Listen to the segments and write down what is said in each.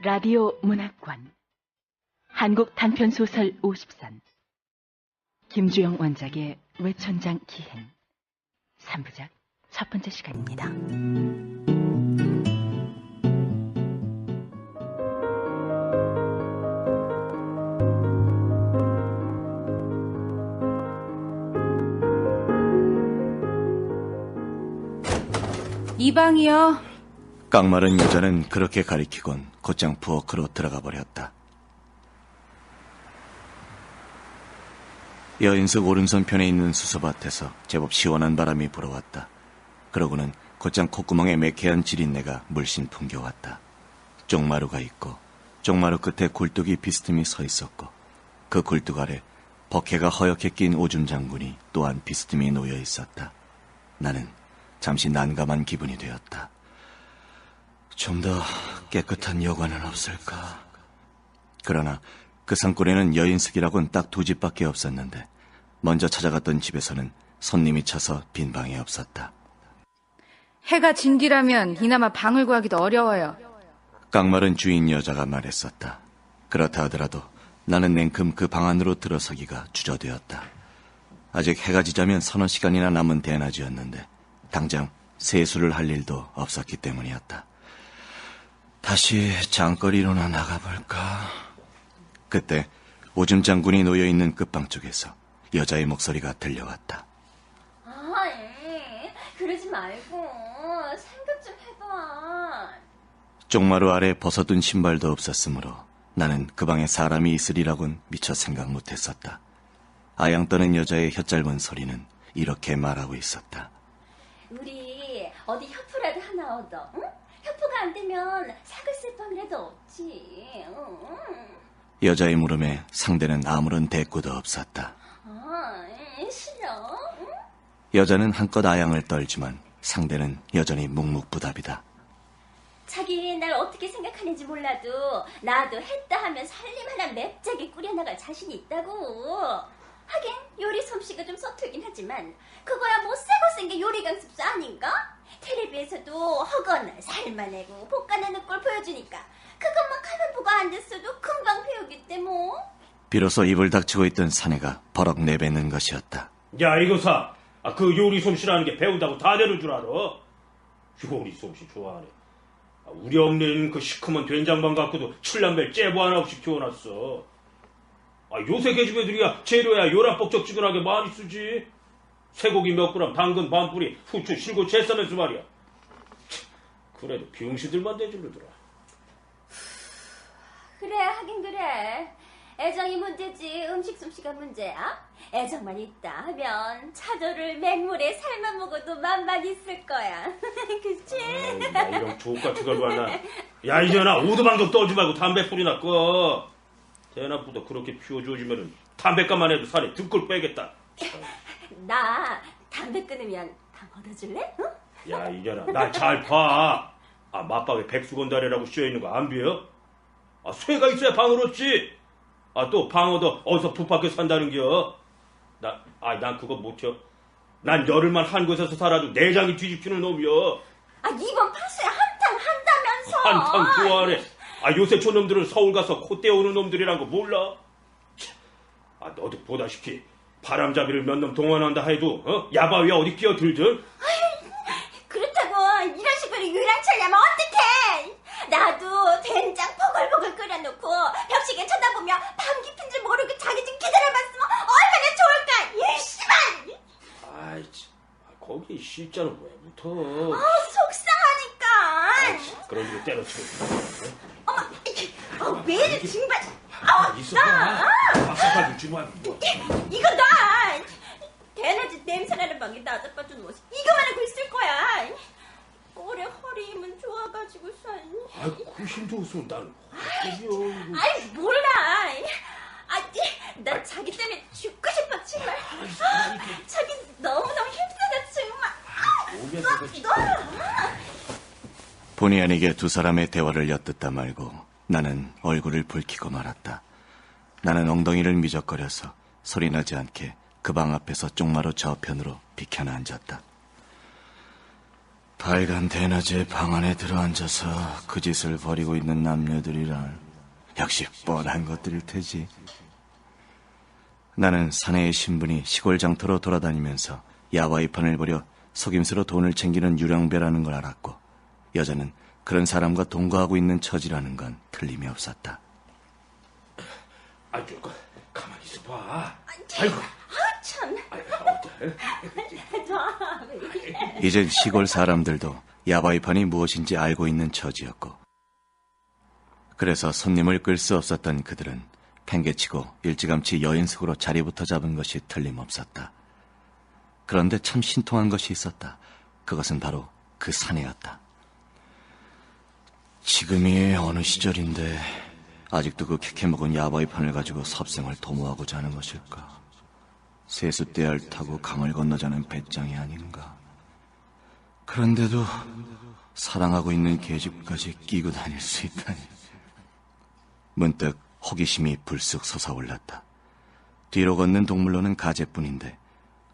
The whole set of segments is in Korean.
라디오 문학관 한국 단편소설 50선 김주영 원작의 외천장 기행 3부작 첫 번째 시간입니다. 이 방이요. 깡마른 여자는 그렇게 가리키곤 곧장 부엌으로 들어가 버렸다. 여인석 오른손 편에 있는 수서밭에서 제법 시원한 바람이 불어왔다. 그러고는 곧장 콧구멍에 매캐한 지린내가 물씬 풍겨왔다. 쪽마루가 있고 쪽마루 끝에 굴뚝이 비스듬히 서 있었고 그 굴뚝 아래 버케가 허옇게 낀 오줌 장군이 또한 비스듬히 놓여 있었다. 나는 잠시 난감한 기분이 되었다. 좀 더 깨끗한 여관은 없을까? 그러나 그 산골에는 여인숙이라곤 딱 두 집밖에 없었는데 먼저 찾아갔던 집에서는 손님이 차서 빈 방이 없었다. 해가 진 뒤라면 이나마 방을 구하기도 어려워요. 깡마른 주인 여자가 말했었다. 그렇다 하더라도 나는 냉큼 그 방 안으로 들어서기가 주저되었다. 아직 해가 지자면 서너 시간이나 남은 대낮이었는데 당장 세수를 할 일도 없었기 때문이었다. 다시 장거리로나 나가볼까? 그때 오줌 장군이 놓여있는 끝방 쪽에서 여자의 목소리가 들려왔다. 그러지 말고 생각 좀 해봐. 쪽마루 아래 벗어둔 신발도 없었으므로 나는 그 방에 사람이 있으리라곤 미처 생각 못했었다. 아양 떠는 여자의 혓짧은 소리는 이렇게 말하고 있었다. 우리 어디 협부라도 하나 얻어, 응? 협부가 안 되면 사글 쓸 방이라도 없지. 응? 여자의 물음에 상대는 아무런 대꾸도 없었다. 싫어? 응? 여자는 한껏 아양을 떨지만 상대는 여전히 묵묵부답이다. 자기 날 어떻게 생각하는지 몰라도 나도 했다 하면 살림 하나 맵자게 꾸려나갈 자신이 있다고. 하긴 요리 솜씨가 좀 서툴긴 하지만 그거야 뭐 새고 생긴 요리 강습사 아닌가? 텔레비에서도 허거나 삶아내고 볶아내는 걸 보여주니까 그것만 가면보가 안 됐어도 금방 배우겠대 뭐. 비로소 입을 닥치고 있던 사내가 버럭 내뱉는 것이었다. 야, 이거사, 그 요리 솜씨라는 게 배운다고 다 되는 줄 알아? 요리 솜씨 좋아하네. 우리 엄네는 그 시커먼 된장만 갖고도 칠남별 째보 하나 없이 키워놨어. 요새 계집 애들이야 재료야 요란뻑적지근하게 많이 쓰지. 쇠고기 몇 그램, 당근 반 뿌리, 후추 실고 제싸면서 말이야. 그래도 병신들만 대질르더라. 그래, 하긴 그래. 애정이 문제지 음식 솜씨가 문제야? 애정만 있다 하면 차돌을 맹물에 삶아 먹어도 맛만 있을 거야. 그치? 나 이런 족같은 걸 봤나. 야, 이제나 오두방 좀 떨지 말고 담배 뿌리나 꺼. 대낮보다 그렇게 피워주어지면은 담배값만 해도 살에 등골 빼겠다. 나 담배 끊으면 방 얻어줄래? 응? 야, 이제나 날 잘 봐. 맞박에 백수건달이라고 씌어있는 거 안 비어? 쇠가 있어야 방을 얻지. 또 방 얻어 어디서 붙박혀 산다는겨. 난 그거 못해. 난 열흘만 한 곳에서 살아도 내장이 뒤집히는 놈이여. 이번 파수에 한탕 한다면서. 한탕 좋아하네. 요새 저놈들은 서울 가서 코 떼어오는 놈들이란 거 몰라? 너도 보다시피 바람잡이를 몇 놈 동원한다 해도 야바위에 어디 끼어들든? 그렇다고 이런 식으로 유랑차려면 어떡해. 나도 된장 보글보글 끓여놓고 벽시계 쳐다보며 밤 깊은 줄 모르고 자기 좀 기다려봤으면 얼마나 좋을까. 일시만. 거기 실자는 왜 붙어? 속상하니까. 그런 식으로 때려치고. 어머, 왜 이래 징발. 있어봐. 박사파 좀 주면 이거 나 대낮에 냄새나는 방에 나자빠준 옷이 이거만은 글쓸 거야. 올해 허리 힘은 좋아가지고선. 그 힘도 없으면 난 몰라. 나 자기 때문에 죽고 싶어 정말. 자기 너무너무 힘들어 정말. 본의 아니게 두 사람의 대화를 엿듣다 말고 나는 얼굴을 붉히고 말았다. 나는 엉덩이를 미적거려서 소리나지 않게 그 방 앞에서 쪽마루 저편으로 비켜나 앉았다. 빨간 대낮에 방 안에 들어앉아서 그 짓을 벌이고 있는 남녀들이란 역시 뻔한 것들일 테지. 나는 사내의 신분이 시골 장터로 돌아다니면서 야바이판을 벌여 속임수로 돈을 챙기는 유령배라는 걸 알았고, 여자는 그런 사람과 동거하고 있는 처지라는 건 틀림이 없었다. 아주 가만히 있어봐. 아이고. 참. 이젠 시골 사람들도 야바이판이 무엇인지 알고 있는 처지였고, 그래서 손님을 끌 수 없었던 그들은 팽개치고 일찌감치 여인숙으로 자리부터 잡은 것이 틀림없었다. 그런데 참 신통한 것이 있었다. 그것은 바로 그 사내였다. 지금이 어느 시절인데 아직도 그 캐캐먹은 야바이판을 가지고 섭생을 도모하고자 하는 것일까? 세숫대야를 타고 강을 건너자는 배짱이 아닌가? 그런데도 사랑하고 있는 계집까지 끼고 다닐 수 있다니. 문득 호기심이 불쑥 솟아올랐다. 뒤로 걷는 동물로는 가재뿐인데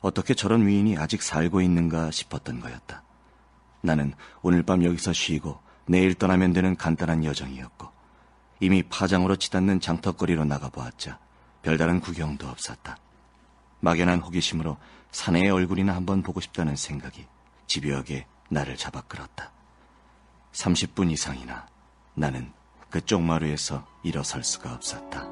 어떻게 저런 위인이 아직 살고 있는가 싶었던 거였다. 나는 오늘 밤 여기서 쉬고 내일 떠나면 되는 간단한 여정이었고, 이미 파장으로 치닫는 장터거리로 나가보았자 별다른 구경도 없었다. 막연한 호기심으로 사내의 얼굴이나 한번 보고 싶다는 생각이 집요하게 나를 잡아 끌었다. 30분 이상이나 나는 그 쪽마루에서 일어설 수가 없었다.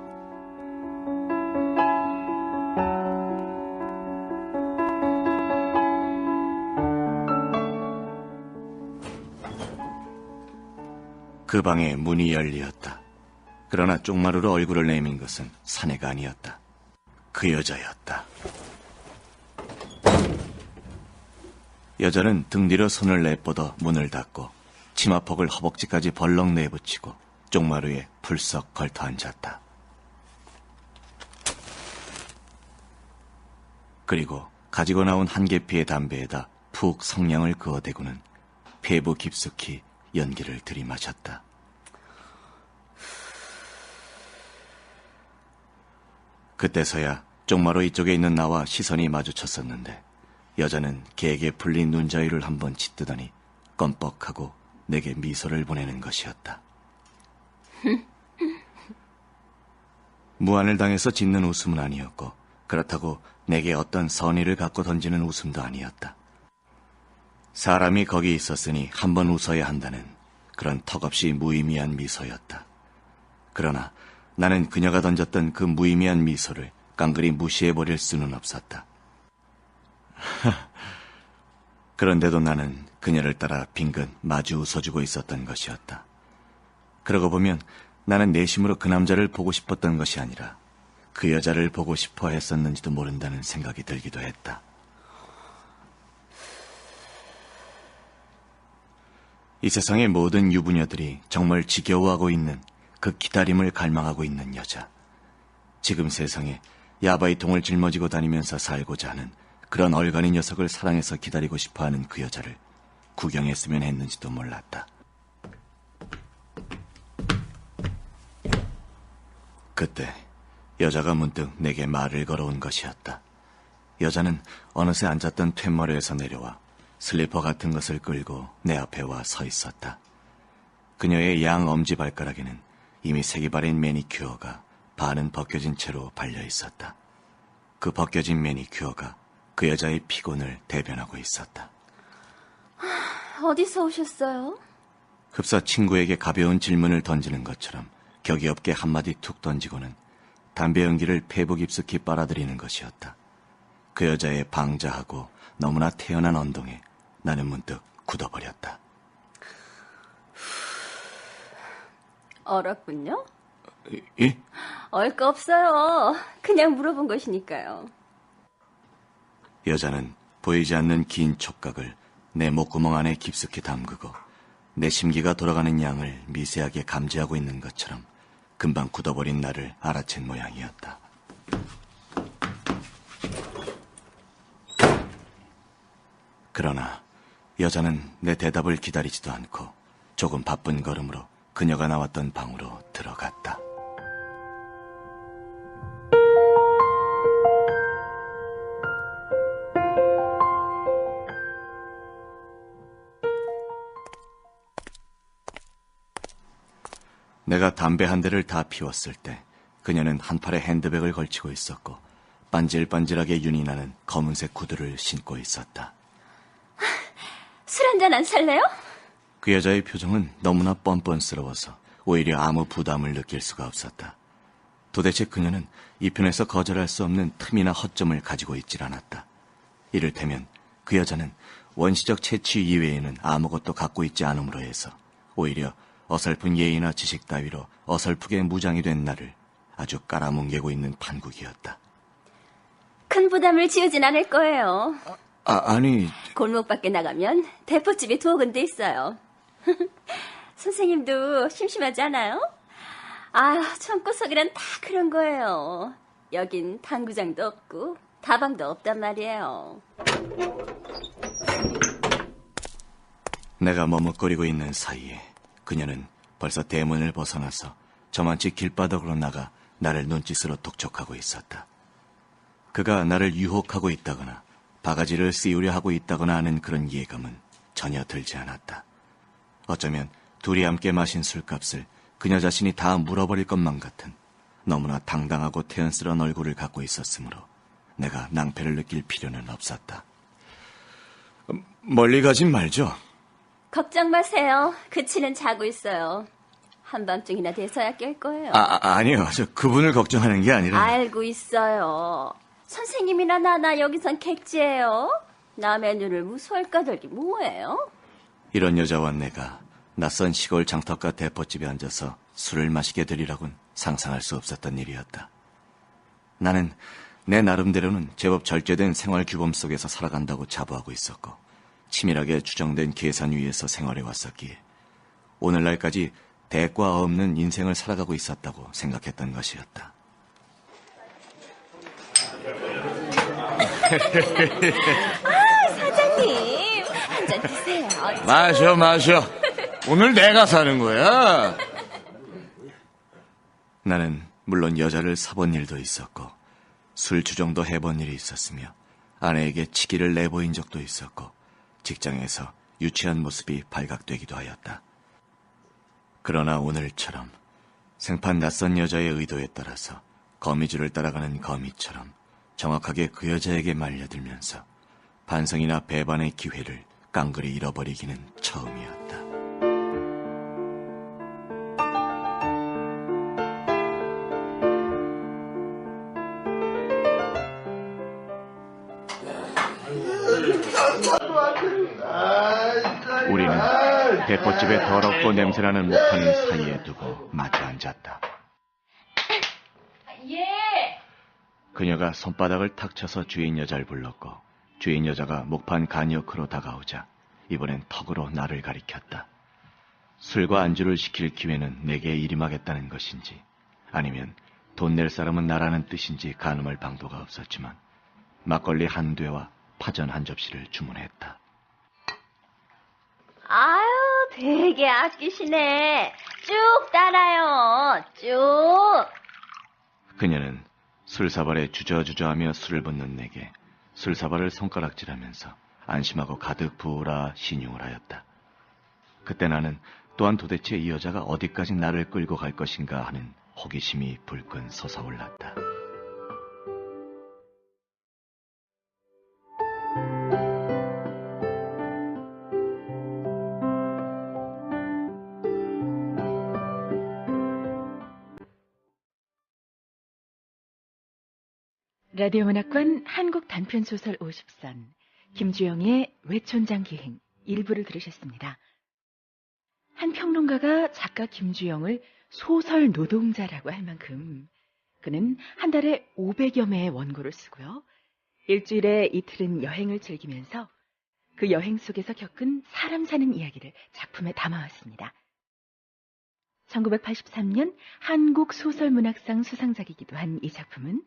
그 방에 문이 열리었다. 그러나 쪽마루로 얼굴을 내민 것은 사내가 아니었다. 그 여자였다. 여자는 등 뒤로 손을 내뻗어 문을 닫고 치마폭을 허벅지까지 벌렁 내붙이고 쪽마루에 풀썩 걸터 앉았다. 그리고 가지고 나온 한 개피의 담배에다 푹 성냥을 그어대고는 폐부 깊숙이 연기를 들이마셨다. 그때서야 쪽마루 이쪽에 있는 나와 시선이 마주쳤었는데, 여자는 개게 풀린 눈자위를 한번 짓뜨더니 껌뻑하고 내게 미소를 보내는 것이었다. 무안을 당해서 짓는 웃음은 아니었고, 그렇다고 내게 어떤 선의를 갖고 던지는 웃음도 아니었다. 사람이 거기 있었으니 한번 웃어야 한다는 그런 턱없이 무의미한 미소였다. 그러나 나는 그녀가 던졌던 그 무의미한 미소를 깡그리 무시해버릴 수는 없었다. 그런데도 나는 그녀를 따라 빙긋 마주 웃어주고 있었던 것이었다. 그러고 보면 나는 내심으로 그 남자를 보고 싶었던 것이 아니라 그 여자를 보고 싶어 했었는지도 모른다는 생각이 들기도 했다. 이 세상의 모든 유부녀들이 정말 지겨워하고 있는 그 기다림을 갈망하고 있는 여자. 지금 세상에 야바이통을 짊어지고 다니면서 살고자 하는 그런 얼간이 녀석을 사랑해서 기다리고 싶어하는 그 여자를 구경했으면 했는지도 몰랐다. 그때 여자가 문득 내게 말을 걸어온 것이었다. 여자는 어느새 앉았던 툇머리에서 내려와 슬리퍼 같은 것을 끌고 내 앞에 와 서 있었다. 그녀의 양 엄지발가락에는 이미 색이 바랜 매니큐어가 반은 벗겨진 채로 발려 있었다. 그 벗겨진 매니큐어가 그 여자의 피곤을 대변하고 있었다. 어디서 오셨어요? 흡사 친구에게 가벼운 질문을 던지는 것처럼 격이 없게 한마디 툭 던지고는 담배 연기를 폐부 깊숙이 빨아들이는 것이었다. 그 여자의 방자하고 너무나 태연한 언동에 나는 문득 굳어버렸다. 얼었군요? 예? 얼 거 없어요. 그냥 물어본 것이니까요. 여자는 보이지 않는 긴 촉각을 내 목구멍 안에 깊숙이 담그고 내 심기가 돌아가는 양을 미세하게 감지하고 있는 것처럼 금방 굳어버린 나를 알아챈 모양이었다. 그러나 여자는 내 대답을 기다리지도 않고 조금 바쁜 걸음으로 그녀가 나왔던 방으로 들어갔다. 내가 담배 한 대를 다 피웠을 때 그녀는 한 팔에 핸드백을 걸치고 있었고 반질반질하게 윤이 나는 검은색 구두를 신고 있었다. 술 한잔 안 살래요? 그 여자의 표정은 너무나 뻔뻔스러워서 오히려 아무 부담을 느낄 수가 없었다. 도대체 그녀는 이 편에서 거절할 수 없는 틈이나 허점을 가지고 있질 않았다. 이를테면 그 여자는 원시적 채취 이외에는 아무것도 갖고 있지 않음으로 해서 오히려 어설픈 예의나 지식 따위로 어설프게 무장이 된 나를 아주 깔아뭉개고 있는 판국이었다. 큰 부담을 지우진 않을 거예요. 아니... 골목 밖에 나가면 대포집이 두어 군데 있어요. 선생님도 심심하지 않아요? 청구석이란 다 그런 거예요. 여긴 당구장도 없고 다방도 없단 말이에요. 내가 머뭇거리고 있는 사이에 그녀는 벌써 대문을 벗어나서 저만치 길바닥으로 나가 나를 눈짓으로 독촉하고 있었다. 그가 나를 유혹하고 있다거나 바가지를 씌우려 하고 있다거나 하는 그런 예감은 전혀 들지 않았다. 어쩌면 둘이 함께 마신 술값을 그녀 자신이 다 물어버릴 것만 같은 너무나 당당하고 태연스러운 얼굴을 갖고 있었으므로 내가 낭패를 느낄 필요는 없었다. 멀리 가진 말죠. 걱정 마세요. 그치는 자고 있어요. 한밤중이나 돼서야 깰 거예요. 아니요. 저 그분을 걱정하는 게 아니라. 알고 있어요. 선생님이나 나나 여기선 객지예요. 남의 눈을 무서워할 까닭이 뭐예요? 이런 여자와 내가 낯선 시골 장터가 대포집에 앉아서 술을 마시게 되리라곤 상상할 수 없었던 일이었다. 나는 내 나름대로는 제법 절제된 생활 규범 속에서 살아간다고 자부하고 있었고 치밀하게 추정된 계산 위에서 생활해 왔었기에 오늘날까지 대과 없는 인생을 살아가고 있었다고 생각했던 것이었다. 사장님, 한 잔 드세요. 마셔. 오늘 내가 사는 거야. 나는 물론 여자를 사본 일도 있었고 술 주정도 해본 일이 있었으며 아내에게 치기를 내보인 적도 있었고 직장에서 유치한 모습이 발각되기도 하였다. 그러나 오늘처럼 생판 낯선 여자의 의도에 따라서 거미줄을 따라가는 거미처럼 정확하게 그 여자에게 말려들면서 반성이나 배반의 기회를 깡그리 잃어버리기는 처음이었다. 우리는 대포집에 더럽고 냄새나는 목판을 사이에 두고 마주 앉았다. 예! 그녀가 손바닥을 탁 쳐서 주인 여자를 불렀고 주인 여자가 목판 간이어크로 다가오자 이번엔 턱으로 나를 가리켰다. 술과 안주를 시킬 기회는 내게 이임하겠다는 것인지 아니면 돈 낼 사람은 나라는 뜻인지 가늠할 방도가 없었지만 막걸리 한 되와 파전 한 접시를 주문했다. 아유, 되게 아끼시네. 쭉 따라요. 쭉. 그녀는 술사발에 주저주저하며 술을 붓는 내게 술사발을 손가락질하면서 안심하고 가득 부으라 신용을 하였다. 그때 나는 또한 도대체 이 여자가 어디까지 나를 끌고 갈 것인가 하는 호기심이 불끈 솟아올랐다. 라디오 문학관 한국 단편소설 50선 김주영의 외촌장 기행 일부를 들으셨습니다. 한 평론가가 작가 김주영을 소설 노동자라고 할 만큼 그는 한 달에 500여 매의 원고를 쓰고요. 일주일에 이틀은 여행을 즐기면서 그 여행 속에서 겪은 사람 사는 이야기를 작품에 담아왔습니다. 1983년 한국소설문학상 수상작이기도 한 이 작품은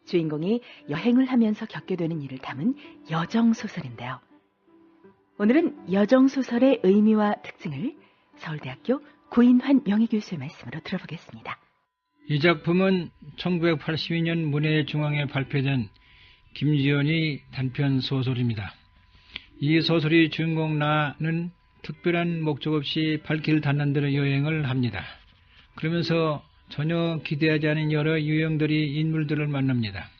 주인공이 여행을 하면서 겪게 되는 일을 담은 여정소설인데요. 오늘은 여정소설의 의미와 특징을 서울대학교 고인환 명예교수의 말씀으로 들어보겠습니다. 이 작품은 1982년 문예중앙에 발표된 김지연의 단편 소설입니다. 이 소설의 주인공 나는 특별한 목적 없이 발길 닿는 대로 여행을 합니다. 그러면서 전혀 기대하지 않은 여러 유형들이 인물들을 만납니다.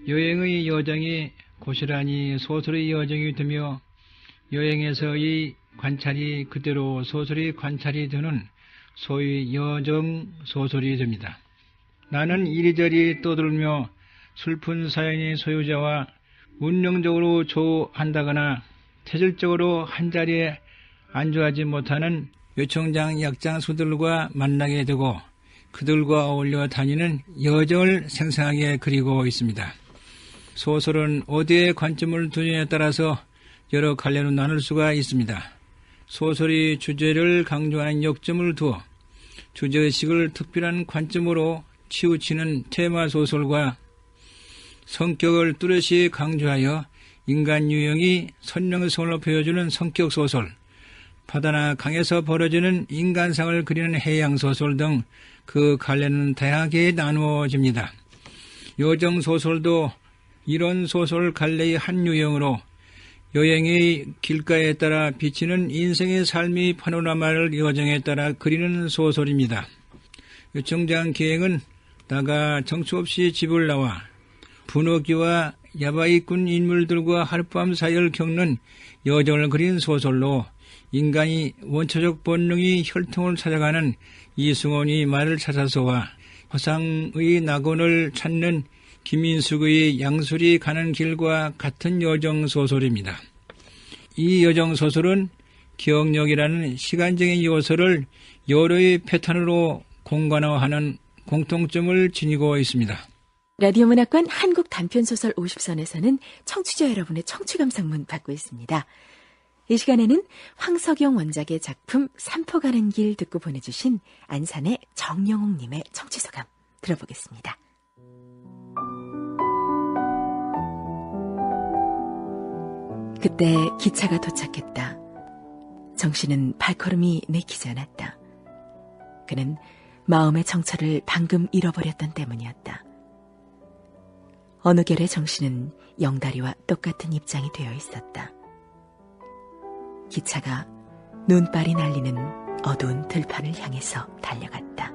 여행의 여정이 고스란히 소설의 여정이 되며 여행에서의 관찰이 그대로 소설의 관찰이 되는 소위 여정 소설이 됩니다. 나는 이리저리 떠들며 슬픈 사연의 소유자와 운명적으로 조한다거나 체질적으로 한자리에 안주하지 못하는 요청장 약장수들과 만나게 되고 그들과 어울려 다니는 여정을 생생하게 그리고 있습니다. 소설은 어디에 관점을 두느냐에 따라서 여러 갈래로 나눌 수가 있습니다. 소설이 주제를 강조하는 역점을 두어 주제의식을 특별한 관점으로 치우치는 테마 소설과 성격을 뚜렷이 강조하여 인간 유형이 선명성을 보여주는 성격 소설, 바다나 강에서 벌어지는 인간상을 그리는 해양 소설 등 그 갈래는 다양하게 나누어집니다. 여정 소설도 이런 소설 갈래의 한 유형으로 여행의 길가에 따라 비치는 인생의 삶의 파노라마를 여정에 따라 그리는 소설입니다. 요청장 기행은 나가 정처 없이 집을 나와 분호기와 야바이꾼 인물들과 하룻밤 사이를 겪는 여정을 그린 소설로 인간이 원초적 본능이 혈통을 찾아가는 이승원이 말을 찾아서와 화상의 낙원을 찾는 김인숙의 양술이 가는 길과 같은 여정 소설입니다. 이 여정 소설은 기억력이라는 시간적인 요소를 여러의 패턴으로 공간화하는 공통점을 지니고 있습니다. 라디오 문학관 한국 단편소설 50선에서는 청취자 여러분의 청취 감상문 받고 있습니다. 이 시간에는 황석영 원작의 작품 산포 가는 길 듣고 보내주신 안산의 정영옥님의 청취소감 들어보겠습니다. 그때 기차가 도착했다. 정씨는 발걸음이 내키지 않았다. 그는 마음의 정처를 방금 잃어버렸던 때문이었다. 어느 결의 정씨는 영다리와 똑같은 입장이 되어 있었다. 기차가 눈발이 날리는 어두운 들판을 향해서 달려갔다.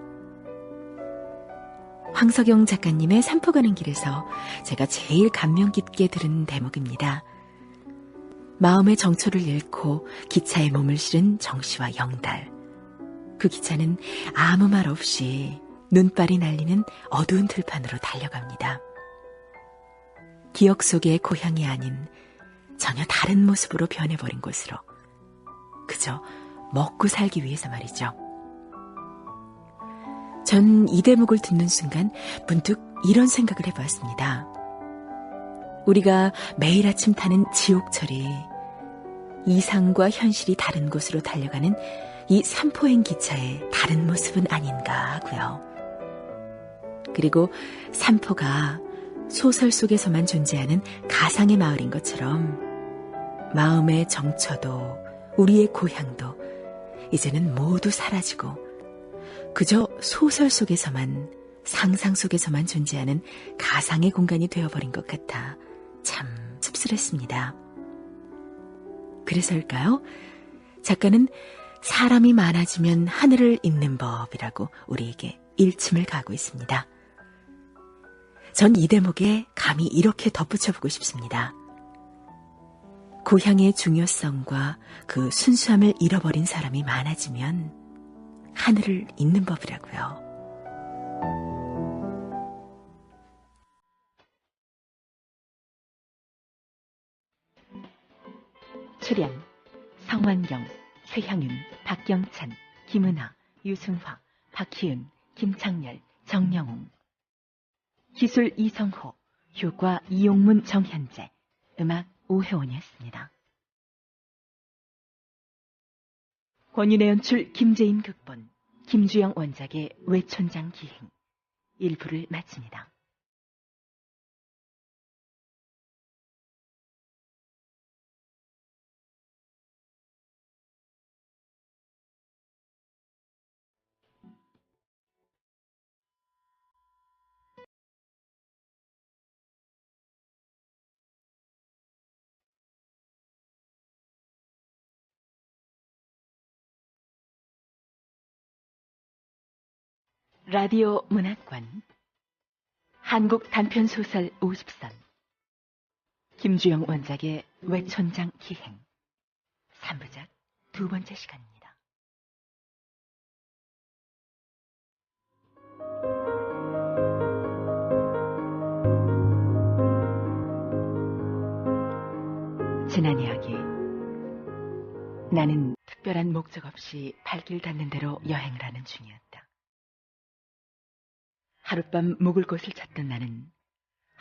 황석영 작가님의 산포 가는 길에서 제가 제일 감명 깊게 들은 대목입니다. 마음의 정초를 잃고 기차에 몸을 실은 정씨와 영달. 그 기차는 아무 말 없이 눈발이 날리는 어두운 들판으로 달려갑니다. 기억 속의 고향이 아닌 전혀 다른 모습으로 변해버린 곳으로. 그저 먹고 살기 위해서 말이죠. 전 이 대목을 듣는 순간 문득 이런 생각을 해보았습니다. 우리가 매일 아침 타는 지옥철이 이상과 현실이 다른 곳으로 달려가는 이 산포행 기차의 다른 모습은 아닌가 하고요. 그리고 산포가 소설 속에서만 존재하는 가상의 마을인 것처럼 마음의 정처도 우리의 고향도 이제는 모두 사라지고 그저 소설 속에서만 상상 속에서만 존재하는 가상의 공간이 되어버린 것 같아 참 씁쓸했습니다. 그래서일까요? 작가는 사람이 많아지면 하늘을 잇는 법이라고 우리에게 일침을 가하고 있습니다. 전 이 대목에 감히 이렇게 덧붙여보고 싶습니다. 고향의 중요성과 그 순수함을 잃어버린 사람이 많아지면 하늘을 잇는 법이라고요. 출연 성완경, 최향윤, 박경찬, 김은하, 유승화, 박희은, 김창렬, 정영웅. 기술 이성호, 효과 이용문, 정현재, 음악 오혜원이었습니다. 권윤의 연출 김재인 극본, 김주영 원작의 외촌장 기행 1부를 마칩니다. 라디오 문학관 한국 단편소설 50선 김주영 원작의 외촌장 기행 3부작 두 번째 시간입니다. 지난 이야기. 나는 특별한 목적 없이 발길 닿는 대로 여행을 하는 중이었다. 하룻밤 묵을 곳을 찾던 나는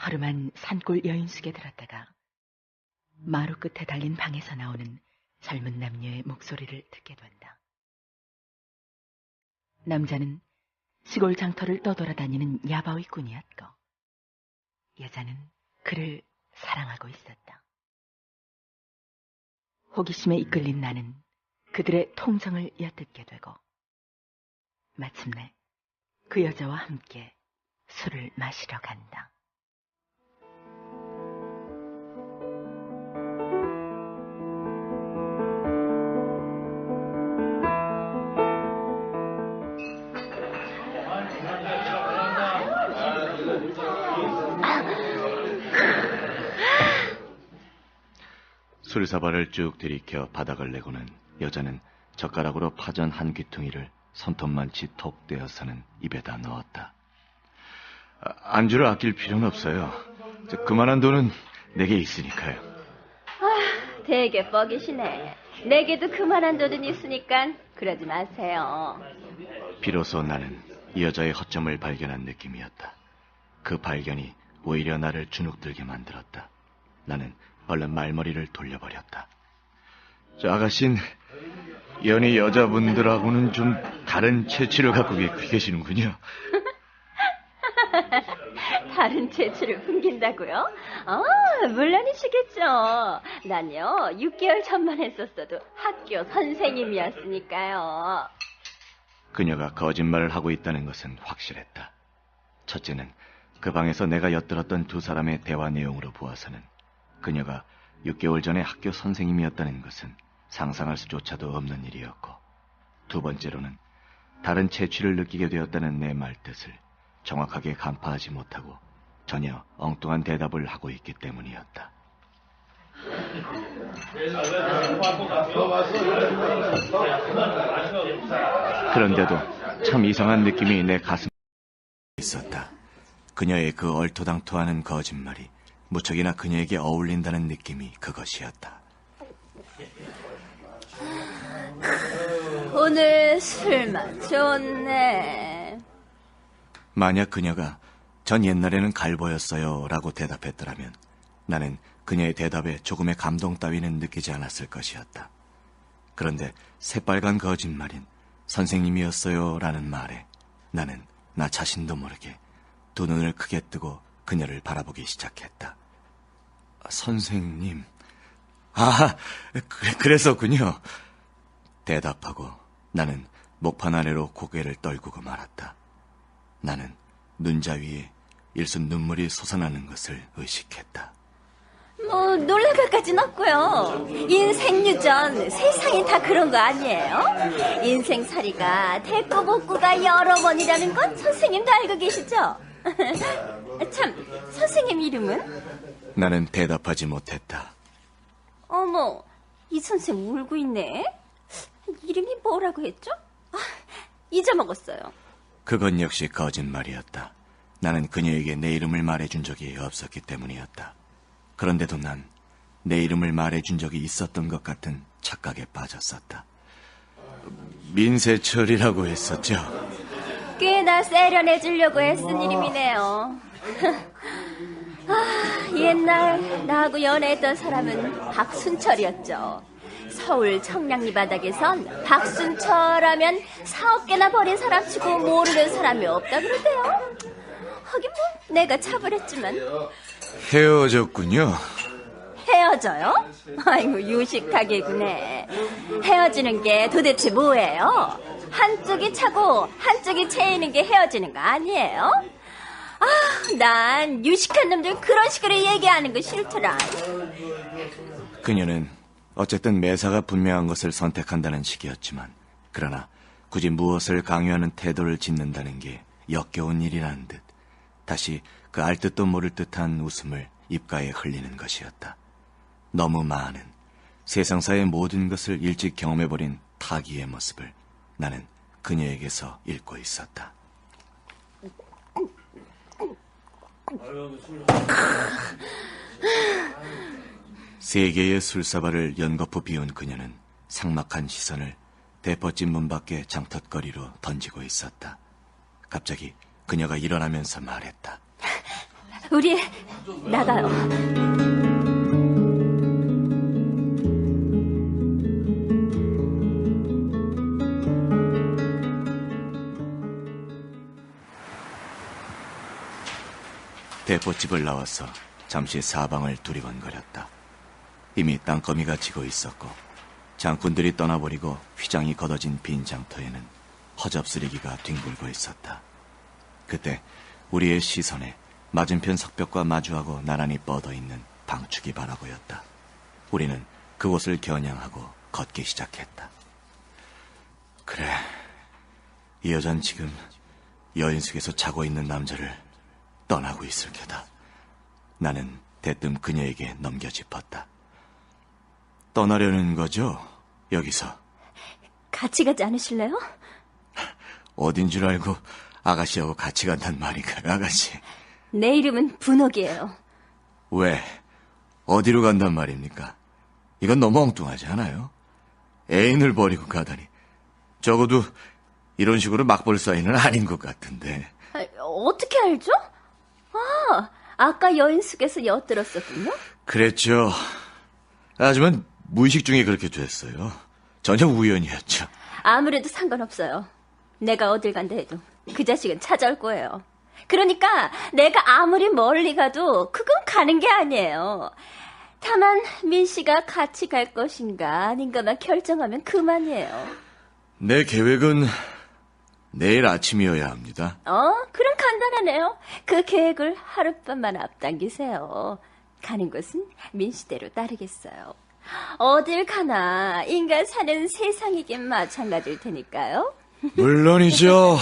허름한 산골 여인숙에 들었다가 마루 끝에 달린 방에서 나오는 젊은 남녀의 목소리를 듣게 된다. 남자는 시골 장터를 떠돌아다니는 야바위꾼이었고 여자는 그를 사랑하고 있었다. 호기심에 이끌린 나는 그들의 통정을 엿듣게 되고 마침내 그 여자와 함께 술을 마시러 간다. 술사발을 쭉 들이켜 바닥을 내고는 여자는 젓가락으로 파전 한 귀퉁이를 손톱만치 톡 떼어서는 입에다 넣었다. 안주를 아낄 필요는 없어요. 그만한 돈은 내게 있으니까요. 되게 뻐기시네. 내게도 그만한 돈은 있으니까 그러지 마세요. 비로소 나는 이 여자의 허점을 발견한 느낌이었다. 그 발견이 오히려 나를 주눅들게 만들었다. 나는 얼른 말머리를 돌려버렸다. 저 아가씨는 연희 여자분들하고는 좀 다른 체취를 갖고 계시는군요. 다른 재치를 풍긴다고요? 물론이시겠죠. 난요 6개월 전만 했었어도 학교 선생님이었으니까요. 그녀가 거짓말을 하고 있다는 것은 확실했다. 첫째는 그 방에서 내가 엿들었던 두 사람의 대화 내용으로 보아서는 그녀가 6개월 전에 학교 선생님이었다는 것은 상상할 수조차도 없는 일이었고, 두 번째로는 다른 체취를 느끼게 되었다는 내 말뜻을 정확하게 간파하지 못하고 전혀 엉뚱한 대답을 하고 있기 때문이었다. 그런데도 참 이상한 느낌이 내 가슴에 있었다. 그녀의 그 얼토당토하는 거짓말이 무척이나 그녀에게 어울린다는 느낌이 그것이었다. 오늘 술맛 좋네. 만약 그녀가 전 옛날에는 갈보였어요 라고 대답했더라면 나는 그녀의 대답에 조금의 감동 따위는 느끼지 않았을 것이었다. 그런데 새빨간 거짓말인 선생님이었어요 라는 말에 나는 나 자신도 모르게 두 눈을 크게 뜨고 그녀를 바라보기 시작했다. 선생님. 그랬었군요. 대답하고 나는 목판 아래로 고개를 떨구고 말았다. 나는 눈자 위에 일순 눈물이 솟아나는 것을 의식했다. 놀라갈까진 없고요. 인생유전 세상이 다 그런 거 아니에요? 인생살이가 대꾸복구가 여러 번이라는 건 선생님도 알고 계시죠? 참, 선생님 이름은? 나는 대답하지 못했다. 어머, 이 선생 울고 있네. 이름이 뭐라고 했죠? 잊어먹었어요. 그건 역시 거짓말이었다. 나는 그녀에게 내 이름을 말해준 적이 없었기 때문이었다. 그런데도 난 내 이름을 말해준 적이 있었던 것 같은 착각에 빠졌었다. 민세철이라고 했었죠. 꽤나 세련해지려고 애쓴 이름이네요. 옛날 나하고 연애했던 사람은 박순철이었죠. 서울 청량리 바닥에선 박순철하면 4억개나 버린 사람치고 모르는 사람이 없다 그러대요. 하긴 내가 차분했지만. 헤어졌군요. 헤어져요? 아이고 유식하게 구네. 헤어지는 게 도대체 뭐예요? 한쪽이 차고 한쪽이 채이는 게 헤어지는 거 아니에요? 난 유식한 놈들 그런 식으로 얘기하는 거 싫더라. 그녀는 어쨌든 매사가 분명한 것을 선택한다는 식이었지만 그러나 굳이 무엇을 강요하는 태도를 짓는다는 게 역겨운 일이라는 듯 다시 그 알 듯도 모를 듯한 웃음을 입가에 흘리는 것이었다. 너무 많은 세상사의 모든 것을 일찍 경험해버린 타기의 모습을 나는 그녀에게서 읽고 있었다. 세 개의 술사발을 연거푸 비운 그녀는 삭막한 시선을 대포집 문 밖의 장텄거리로 던지고 있었다. 갑자기 그녀가 일어나면서 말했다. 우리 나가요. 대포집을 나와서 잠시 사방을 두리번거렸다. 이미 땅거미가 지고 있었고 장군들이 떠나버리고 휘장이 걷어진 빈 장터에는 허접쓰레기가 뒹굴고 있었다. 그때 우리의 시선에 맞은편 석벽과 마주하고 나란히 뻗어있는 방축이 바라보였다. 우리는 그곳을 겨냥하고 걷기 시작했다. 그래, 이 여잔 지금 여인숙에서 자고 있는 남자를 떠나고 있을 게다. 나는 대뜸 그녀에게 넘겨 짚었다. 떠나려는 거죠? 여기서. 같이 가지 않으실래요? 어딘 줄 알고 아가씨하고 같이 간단 말인가요, 아가씨? 내 이름은 분옥이에요. 왜? 어디로 간단 말입니까? 이건 너무 엉뚱하지 않아요? 애인을 버리고 가다니. 적어도 이런 식으로 막 볼 사이는 아닌 것 같은데. 어떻게 알죠? 아까 여인숙에서 엿들었었군요. 그랬죠. 하지만 무의식 중에 그렇게 됐어요. 전혀 우연이었죠. 아무래도 상관없어요. 내가 어딜 간다 해도 그 자식은 찾아올 거예요. 그러니까 내가 아무리 멀리 가도 그건 가는 게 아니에요. 다만 민 씨가 같이 갈 것인가 아닌가만 결정하면 그만이에요. 내 계획은 내일 아침이어야 합니다. 그럼 간단하네요. 그 계획을 하룻밤만 앞당기세요. 가는 곳은 민 씨대로 따르겠어요. 어딜 가나 인간 사는 세상이긴 마찬가지일 테니까요. 물론이죠.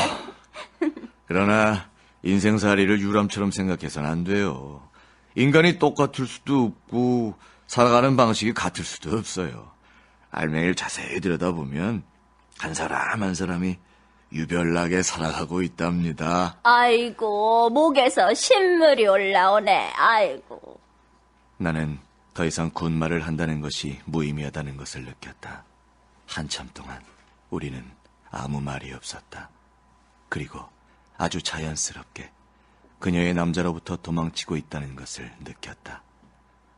그러나 인생살이를 유람처럼 생각해서는 안 돼요. 인간이 똑같을 수도 없고 살아가는 방식이 같을 수도 없어요. 알맹이를 자세히 들여다보면 한 사람 한 사람이 유별나게 살아가고 있답니다. 아이고, 목에서 신물이 올라오네. 아이고. 나는 더 이상 군말을 한다는 것이 무의미하다는 것을 느꼈다. 한참 동안 우리는 아무 말이 없었다. 그리고 아주 자연스럽게 그녀의 남자로부터 도망치고 있다는 것을 느꼈다.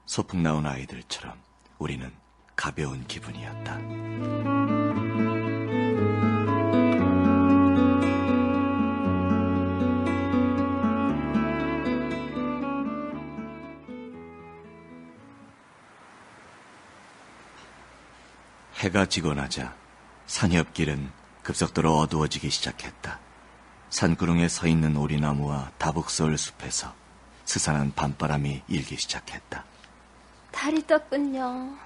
소풍 나온 아이들처럼 우리는 가벼운 기분이었다. 해가 지고 나자 산옆길은 급속도로 어두워지기 시작했다. 산구릉에 서 있는 오리나무와 다북서울 숲에서 스산한 밤바람이 일기 시작했다. 달이 떴군요.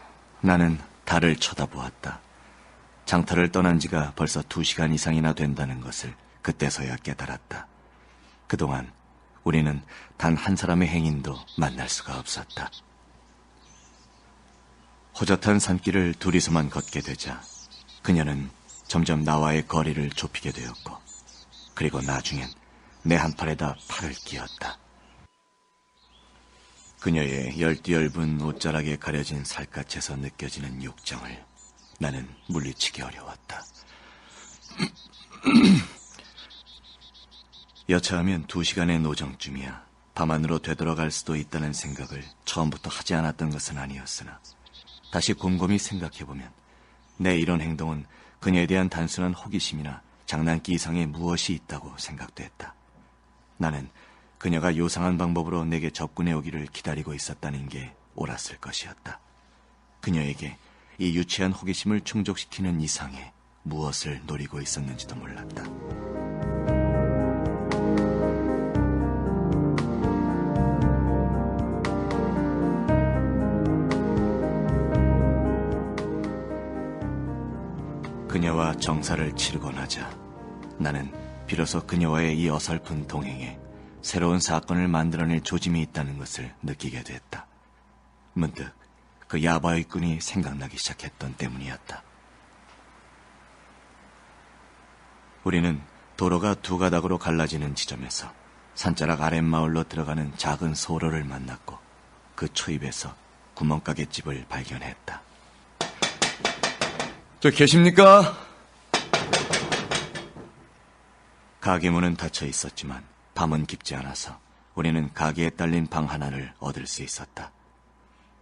나는 달을 쳐다보았다. 장터를 떠난 지가 벌써 2시간 이상이나 된다는 것을 그때서야 깨달았다. 그동안 우리는 단 한 사람의 행인도 만날 수가 없었다. 호젓한 산길을 둘이서만 걷게 되자 그녀는 점점 나와의 거리를 좁히게 되었고 그리고 나중엔 내 한 팔에다 팔을 끼웠다. 그녀의 열띠열분 옷자락에 가려진 살갗에서 느껴지는 욕정을 나는 물리치기 어려웠다. 여차하면 2시간의 노정쯤이야 밤 안으로 되돌아갈 수도 있다는 생각을 처음부터 하지 않았던 것은 아니었으나 다시 곰곰이 생각해보면 내 이런 행동은 그녀에 대한 단순한 호기심이나 장난기 이상의 무엇이 있다고 생각됐다. 나는 그녀가 요상한 방법으로 내게 접근해 오기를 기다리고 있었다는 게 옳았을 것이었다. 그녀에게 이 유치한 호기심을 충족시키는 이상의 무엇을 노리고 있었는지도 몰랐다. 그녀와 정사를 치르고 나자 나는 비로소 그녀와의 이 어설픈 동행에 새로운 사건을 만들어낼 조짐이 있다는 것을 느끼게 됐다. 문득 그 야바이 꾼이 생각나기 시작했던 때문이었다. 우리는 도로가 두 가닥으로 갈라지는 지점에서 산자락 아랫마을로 들어가는 작은 소로를 만났고 그 초입에서 구멍가게집을 발견했다. 저 계십니까? 가게 문은 닫혀 있었지만 밤은 깊지 않아서 우리는 가게에 딸린 방 하나를 얻을 수 있었다.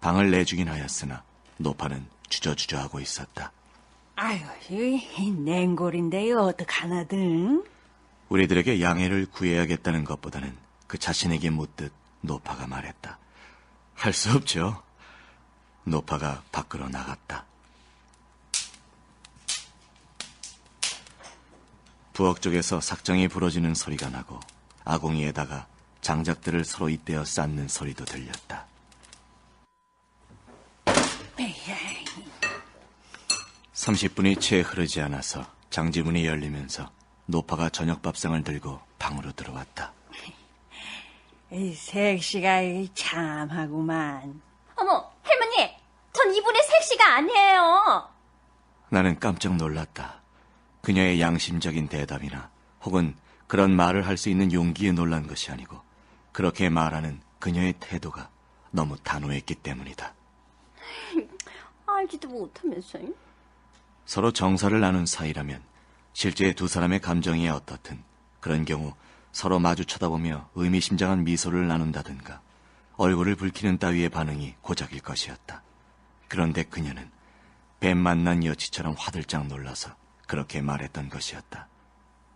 방을 내주긴 하였으나 노파는 주저주저하고 있었다. 아유, 이 냉골인데요, 어떡하나든. 우리들에게 양해를 구해야겠다는 것보다는 그 자신에게 묻듯 노파가 말했다. 할 수 없죠. 노파가 밖으로 나갔다. 부엌 쪽에서 삭정이 부러지는 소리가 나고 아궁이에다가 장작들을 서로 잇대어 쌓는 소리도 들렸다. 30분이 채 흐르지 않아서 장지문이 열리면서 노파가 저녁 밥상을 들고 방으로 들어왔다. 이 색시가 참하구만. 어머, 할머니, 전 이분의 색시가 아니에요. 나는 깜짝 놀랐다. 그녀의 양심적인 대답이나 혹은 그런 말을 할 수 있는 용기에 놀란 것이 아니고 그렇게 말하는 그녀의 태도가 너무 단호했기 때문이다. 알지도 못하면서요. 서로 정서를 나눈 사이라면 실제 두 사람의 감정이 어떻든 그런 경우 서로 마주 쳐다보며 의미심장한 미소를 나눈다든가 얼굴을 붉히는 따위의 반응이 고작일 것이었다. 그런데 그녀는 뱀 만난 여치처럼 화들짝 놀라서 그렇게 말했던 것이었다.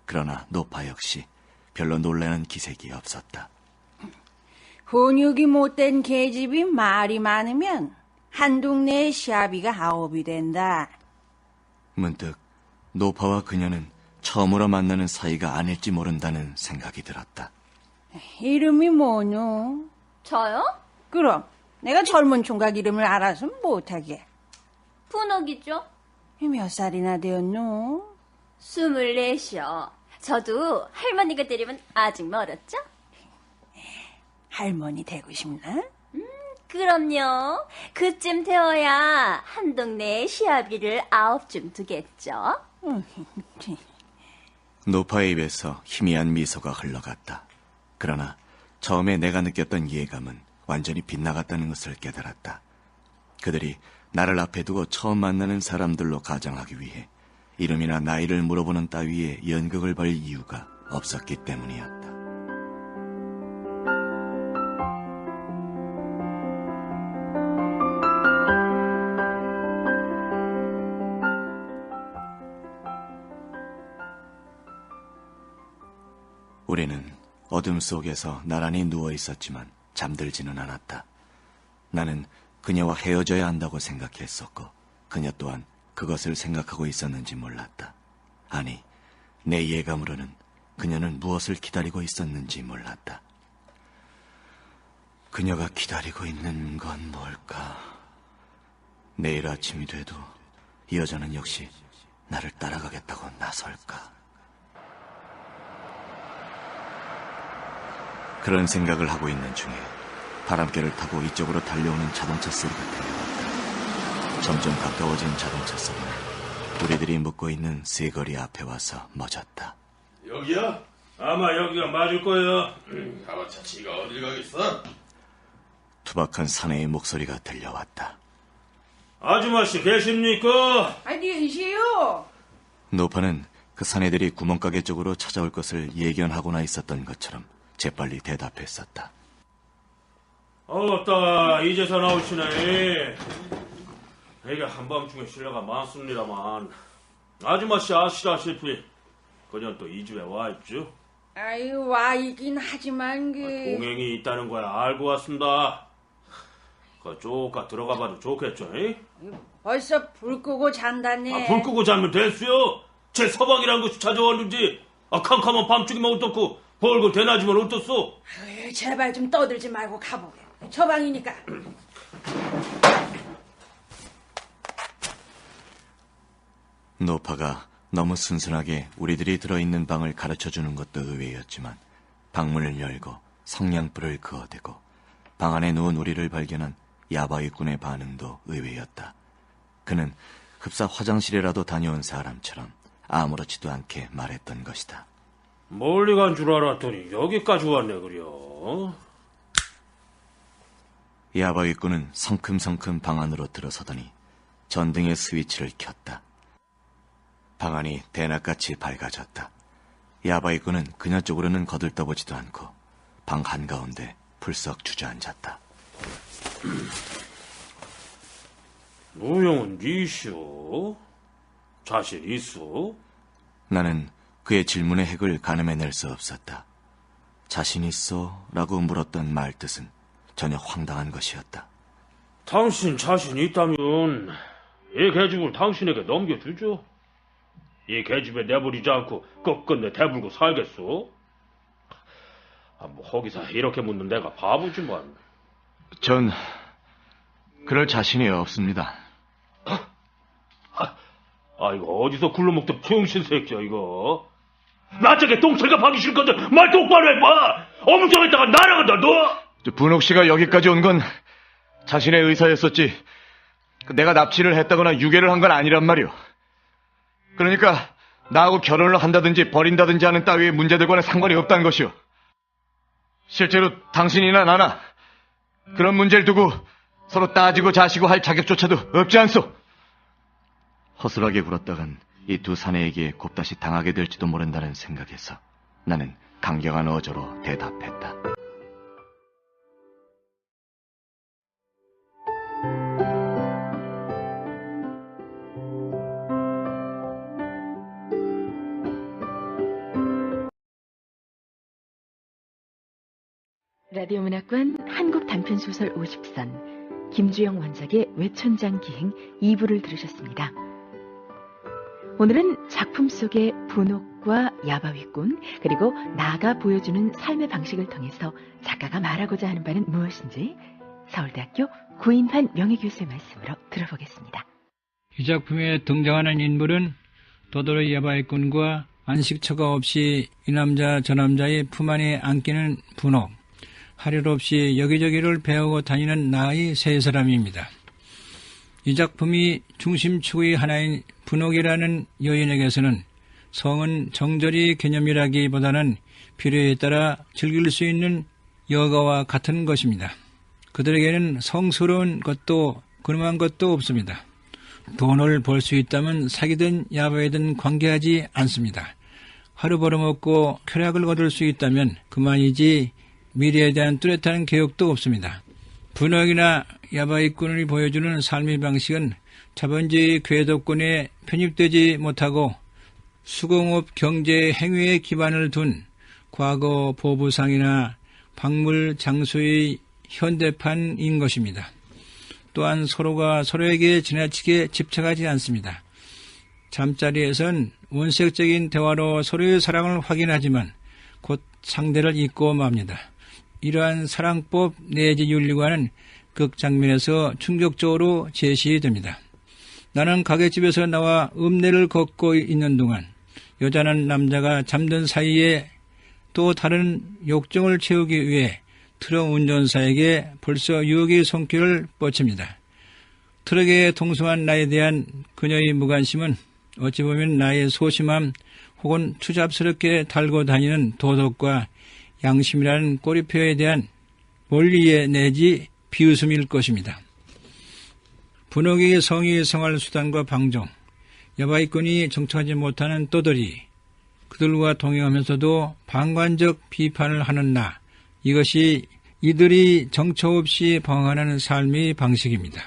그러나 노파 역시 별로 놀라는 기색이 없었다. 훈육이 못된 계집이 말이 많으면 한 동네의 시아비가 9이 된다. 문득 노파와 그녀는 처음으로 만나는 사이가 아닐지 모른다는 생각이 들었다. 이름이 뭐뇨? 저요? 그럼 내가 젊은 총각 이름을 알아서 못하게. 분옥이죠. 몇 살이나 되었노? 24이요. 저도 할머니가 되려면 아직 멀었죠? 할머니 되고 싶나? 그럼요. 그쯤 되어야 한 동네에 시아비를 9쯤 두겠죠. 노파의 입에서 희미한 미소가 흘러갔다. 그러나 처음에 내가 느꼈던 이해감은 완전히 빗나갔다는 것을 깨달았다. 그들이 나를 앞에 두고 처음 만나는 사람들로 가정하기 위해 이름이나 나이를 물어보는 따위의 연극을 벌일 이유가 없었기 때문이었다. 우리는 어둠 속에서 나란히 누워 있었지만 잠들지는 않았다. 나는 그녀와 헤어져야 한다고 생각했었고 그녀 또한 그것을 생각하고 있었는지 몰랐다. 아니, 내 예감으로는 그녀는 무엇을 기다리고 있었는지 몰랐다. 그녀가 기다리고 있는 건 뭘까? 내일 아침이 돼도 이 여자는 역시 나를 따라가겠다고 나설까? 그런 생각을 하고 있는 중에 바람결을 타고 이쪽으로 달려오는 자동차 소리가 들려왔다. 점점 가까워진 자동차 소리는 우리들이 묵고 있는 세거리 앞에 와서 멎었다. 여기야? 아마 여기가 맞을 거예요. 가만 차치가 어딜 가겠어? 투박한 사내의 목소리가 들려왔다. 아줌마씨 계십니까? 계시요. 노파는 그 사내들이 구멍가게 쪽으로 찾아올 것을 예견하고나 있었던 것처럼 재빨리 대답했었다. 따 이제서 나오시네. 이게 한밤중에 실례가 많습니다만 아줌마씨 아시다시피 그년 또 이 집에 와 있죠. 아유, 와 있긴 하지만 동행이 있다는 거야 알고 왔습니다. 그 쪼까 들어가 봐도 좋겠죠? 벌써 불 끄고 잔다네. 불 끄고 자면 됐어요. 제 서방이란 것이 찾아왔는지 캄캄한 밤중이면 어떻고 벌고 대낮이면 어떻소? 아유, 제발 좀 떠들지 말고 가보게. 처방이니까. 노파가 너무 순순하게 우리들이 들어있는 방을 가르쳐주는 것도 의외였지만 방문을 열고 성냥불을 그어대고 방 안에 누운 우리를 발견한 야바위꾼의 반응도 의외였다. 그는 흡사 화장실이라도 다녀온 사람처럼 아무렇지도 않게 말했던 것이다. 멀리 간 줄 알았더니 여기까지 왔네 그려. 야바위꾼은 성큼성큼 방 안으로 들어서더니 전등의 스위치를 켰다. 방 안이 대낮같이 밝아졌다. 야바위꾼은 그녀 쪽으로는 거들떠보지도 않고 방 한가운데 풀썩 주저앉았다. 노영은 니시오? 자신 있어? 나는 그의 질문의 핵을 가늠해낼 수 없었다. 자신 있어? 라고 물었던 말 뜻은 전혀 황당한 것이었다. 당신 자신 있다면 이 계집을 당신에게 넘겨주죠. 이 계집에 내버리지 않고 끝끝내 대불고 살겠소? 뭐 거기서 이렇게 묻는 내가 바보지만. 전 그럴 자신이 없습니다. 이거 어디서 굴러먹던 병신 새끼야 이거. 나짝에 똥철가 박이 싫 건데 말 똑바로 해봐. 어물쩡했다가 날아간다 너. 분옥 씨가 여기까지 온 건 자신의 의사였었지 내가 납치를 했다거나 유괴를 한 건 아니란 말이오. 그러니까 나하고 결혼을 한다든지 버린다든지 하는 따위의 문제들과는 상관이 없다는 것이오. 실제로 당신이나 나나 그런 문제를 두고 서로 따지고 자시고 할 자격조차도 없지 않소. 허술하게 굴었다간 이 두 사내에게 곱다시 당하게 될지도 모른다는 생각에서 나는 강경한 어조로 대답했다. 라디오 문학관 한국 단편소설 50선 김주영 원작의 외촌장 기행 2부를 들으셨습니다. 오늘은 작품 속의 분옥과 야바위꾼 그리고 나가 보여주는 삶의 방식을 통해서 작가가 말하고자 하는 바는 무엇인지 서울대학교 구인환 명예교수의 말씀으로 들어보겠습니다. 이 작품에 등장하는 인물은 도도리 야바위꾼과 안식처가 없이 이 남자 저 남자의 품 안에 안기는 분옥, 할 일 없이 여기저기를 배우고 다니는 나의 세 사람입니다. 이 작품이 중심축의 하나인 분옥이라는 여인에게서는 성은 정절이 개념이라기보다는 필요에 따라 즐길 수 있는 여가와 같은 것입니다. 그들에게는 성스러운 것도 근엄한 것도 없습니다. 돈을 벌 수 있다면 사기든 야바이든 관계하지 않습니다. 하루 벌어먹고 쾌락을 거둘 수 있다면 그만이지 미래에 대한 뚜렷한 계획도 없습니다. 분옥이나 야바이꾼이 보여주는 삶의 방식은 자본주의 궤도권에 편입되지 못하고 수공업 경제 행위에 기반을 둔 과거 보부상이나 박물 장소의 현대판인 것입니다. 또한 서로가 서로에게 지나치게 집착하지 않습니다. 잠자리에선 원색적인 대화로 서로의 사랑을 확인하지만 곧 상대를 잊고 맙니다. 이러한 사랑법 내지 윤리관은 극장면에서 충격적으로 제시됩니다. 나는 가게집에서 나와 읍내를 걷고 있는 동안 여자는 남자가 잠든 사이에 또 다른 욕정을 채우기 위해 트럭 운전사에게 벌써 유혹의 손길을 뻗칩니다. 트럭에 동승한 나에 대한 그녀의 무관심은 어찌 보면 나의 소심함 혹은 추잡스럽게 달고 다니는 도덕과 양심이라는 꼬리표에 대한 원리에 내지 비웃음일 것입니다. 분옥의 성의 생활수단과 방종, 야바이꾼이 정착하지 못하는 떠돌이, 그들과 동행하면서도 방관적 비판을 하는 나, 이것이 이들이 정처 없이 방황하는 삶의 방식입니다.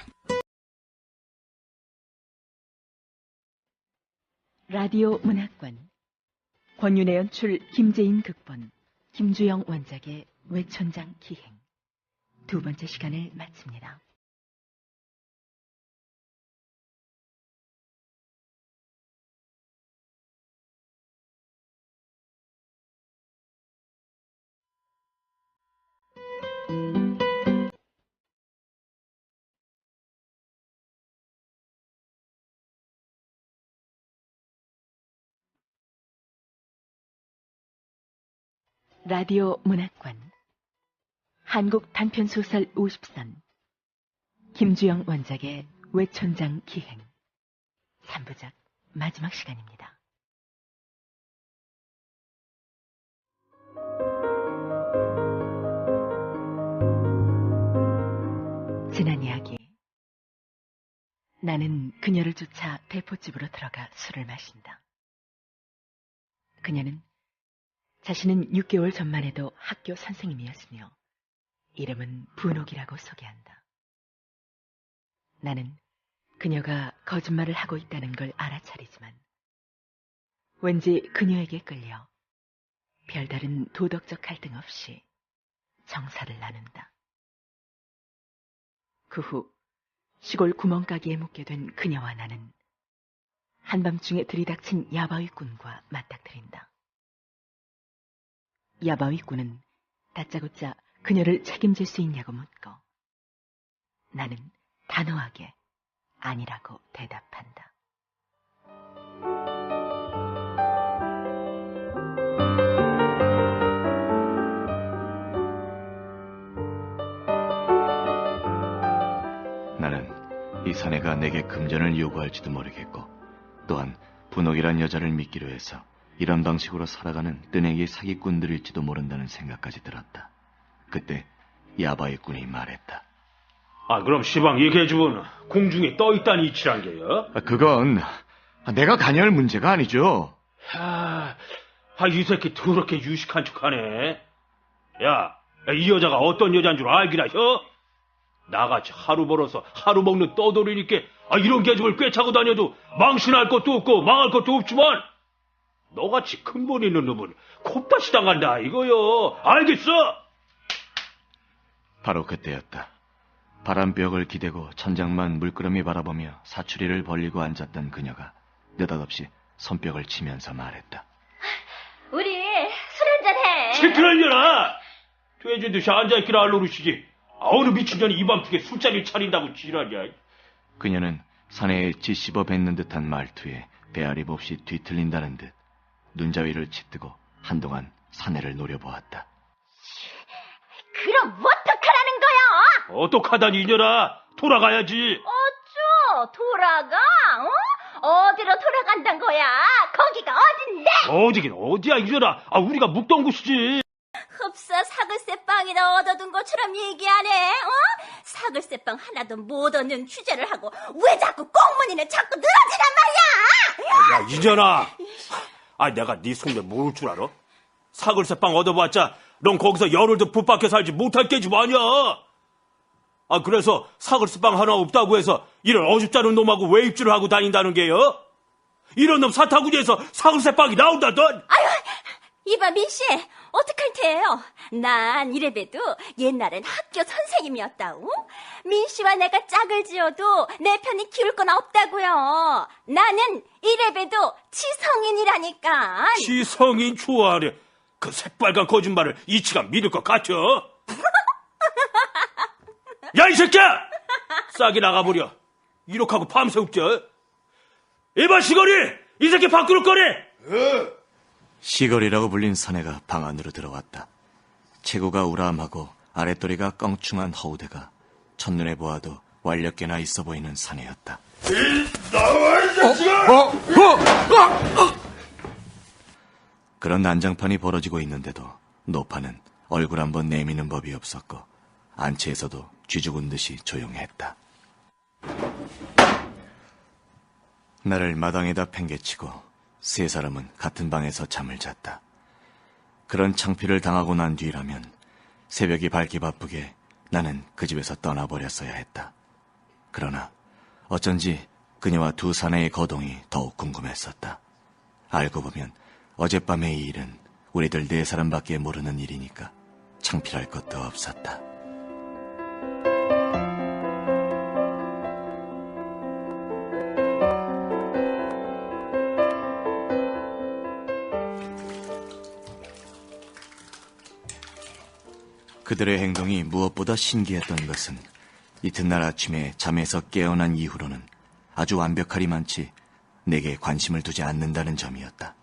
라디오 문학관 권윤혜 연출 김재인 극본 김주영 원작의 외촌장 기행 두 번째 시간을 마칩니다. 라디오 문학관 한국 단편소설 50선 김주영 원작의 외촌장 기행 3부작 마지막 시간입니다. 지난 이야기. 나는 그녀를 쫓아 대포집으로 들어가 술을 마신다. 그녀는 자신은 6개월 전만 해도 학교 선생님이었으며 이름은 분옥이라고 소개한다. 나는 그녀가 거짓말을 하고 있다는 걸 알아차리지만 왠지 그녀에게 끌려 별다른 도덕적 갈등 없이 정사를 나눈다. 그 후 시골 구멍가게에 묵게 된 그녀와 나는 한밤중에 들이닥친 야바위꾼과 맞닥뜨린다. 야바위꾼은 다짜고짜 그녀를 책임질 수 있냐고 묻고 나는 단호하게 아니라고 대답한다. 나는 이 사내가 내게 금전을 요구할지도 모르겠고 또한 분옥이란 여자를 믿기로 해서 이런 방식으로 살아가는 뜨내기 사기꾼들일지도 모른다는 생각까지 들었다. 그때 야바위꾼이 말했다. 그럼 시방 이 계집은 공중에 떠있다는 이치란 게요? 그건 내가 관여할 문제가 아니죠. 이 새끼 더럽게 유식한 척하네. 야, 이 여자가 어떤 여자인 줄 알기라 혀? 나같이 하루 벌어서 하루 먹는 떠돌이니까 이런 계집을 꿰차고 다녀도 망신할 것도 없고 망할 것도 없지만 너같이 근본 있는 놈은 콧다시 당한다 이거요. 알겠어? 바로 그때였다. 바람벽을 기대고 천장만 물끄러미 바라보며 사추리를 벌리고 앉았던 그녀가 느닷없이 손뼉을 치면서 말했다. 우리 술 한잔해. 시끄러운 년아! 돼지 듯이 앉아있기나 할 노릇이지. 어느 미친년이 이 밤중에 술자리를 차린다고 지랄이야. 그녀는 사내에 찌씹어 뱉는 듯한 말투에 배아립 없이 뒤틀린다는 듯 눈자위를 치뜨고 한동안 사내를 노려보았다. 그럼 어떡하라는 거야? 어떡하다니 이년아. 돌아가야지. 어쭈 돌아가? 어디로 돌아간단 거야? 거기가 어딘데? 어디긴 어디야 이년아. 우리가 묵던 곳이지. 흡사 사글세 빵이나 얻어둔 것처럼 얘기하네. 사글세 빵 하나도 못 얻는 취재를 하고 왜 자꾸 꽁무니는 자꾸 늘어지란 말이야? 야 이년아. 내가 네 속내 모를 줄 알아? 사글세 빵 얻어봤자 넌 거기서 열흘도 붙박혀 살지 못할 게지 뭐냐. 그래서 사글세 빵 하나 없다고 해서 이런 어줍잖은 놈하고 왜 입질을 하고 다닌다는 게요? 이런 놈 사타구니에서 사글세 빵이 나온다던. 아유, 이봐 민씨, 어떡할 테예요? 난 이래봬도 옛날엔 학교 선생님이었다고. 민씨와 내가 짝을 지어도 내 편이 키울 건 없다고요. 나는 이래봬도 치성인이라니까. 치성인 좋아하네. 그 새빨간 거짓말을 이치가 믿을 것 같아? 야, 이 새끼야! 싹이 나가버려. 이렇게 하고 밤새 웃겨. 이봐, 시거리! 이 새끼 밖으로 꺼내! 시거리라고 불린 사내가 방 안으로 들어왔다. 체구가 우람하고 아랫도리가 껑충한 허우대가 첫눈에 보아도 완력계나 있어 보이는 사내였다. 나와, 이 자식아! 그런 난장판이 벌어지고 있는데도 노파는 얼굴 한번 내미는 법이 없었고 안치에서도 쥐죽은 듯이 조용했다. 나를 마당에다 팽개치고 세 사람은 같은 방에서 잠을 잤다. 그런 창피를 당하고 난 뒤라면 새벽이 밝기 바쁘게 나는 그 집에서 떠나버렸어야 했다. 그러나 어쩐지 그녀와 두 사내의 거동이 더욱 궁금했었다. 알고 보면 어젯밤의 이 일은 우리들 네 사람밖에 모르는 일이니까 창피할 것도 없었다. 그들의 행동이 무엇보다 신기했던 것은 이튿날 아침에 잠에서 깨어난 이후로는 아주 완벽하리만치 내게 관심을 두지 않는다는 점이었다.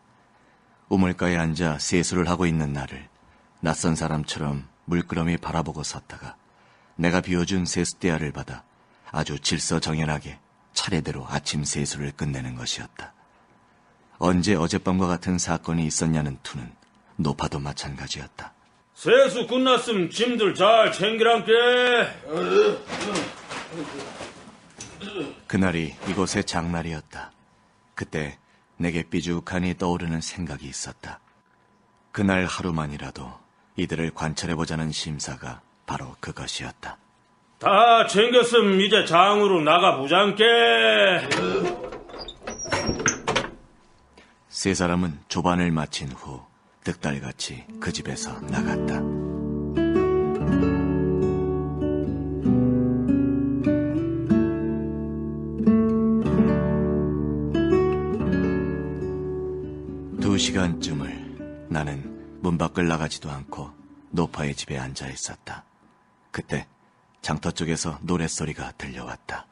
우물가에 앉아 세수를 하고 있는 나를 낯선 사람처럼 물끄러미 바라보고 섰다가 내가 비워준 세숫대야를 받아 아주 질서정연하게 차례대로 아침 세수를 끝내는 것이었다. 언제 어젯밤과 같은 사건이 있었냐는 투는 노파도 마찬가지였다. 세수 끝났음 짐들 잘 챙기란께. 그날이 이곳의 장날이었다. 그때 내게 삐죽하니 떠오르는 생각이 있었다. 그날 하루만이라도 이들을 관찰해보자는 심사가 바로 그것이었다. 다 챙겼음 이제 장으로 나가보장께. 세 사람은 조반을 마친 후 득달같이 그 집에서 나갔다. 두 시간쯤을 나는 문 밖을 나가지도 않고 노파의 집에 앉아 있었다. 그때 장터 쪽에서 노랫소리가 들려왔다.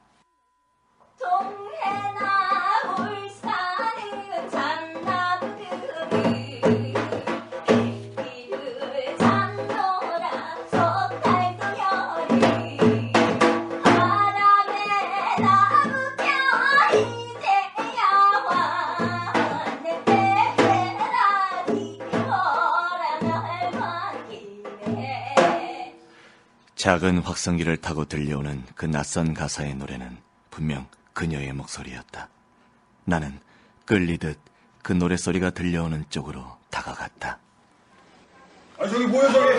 동해나 울산은 잔나무들이 햇빛을 잠노라 석달도 열이 바람에 나무겨 이제야 왔네 배라니 허랑을 맡기네. 작은 확성기를 타고 들려오는 그 낯선 가사의 노래는 분명 그녀의 목소리였다. 나는 끌리듯 그 노랫소리가 들려오는 쪽으로 다가갔다. 저기 뭐야 저기.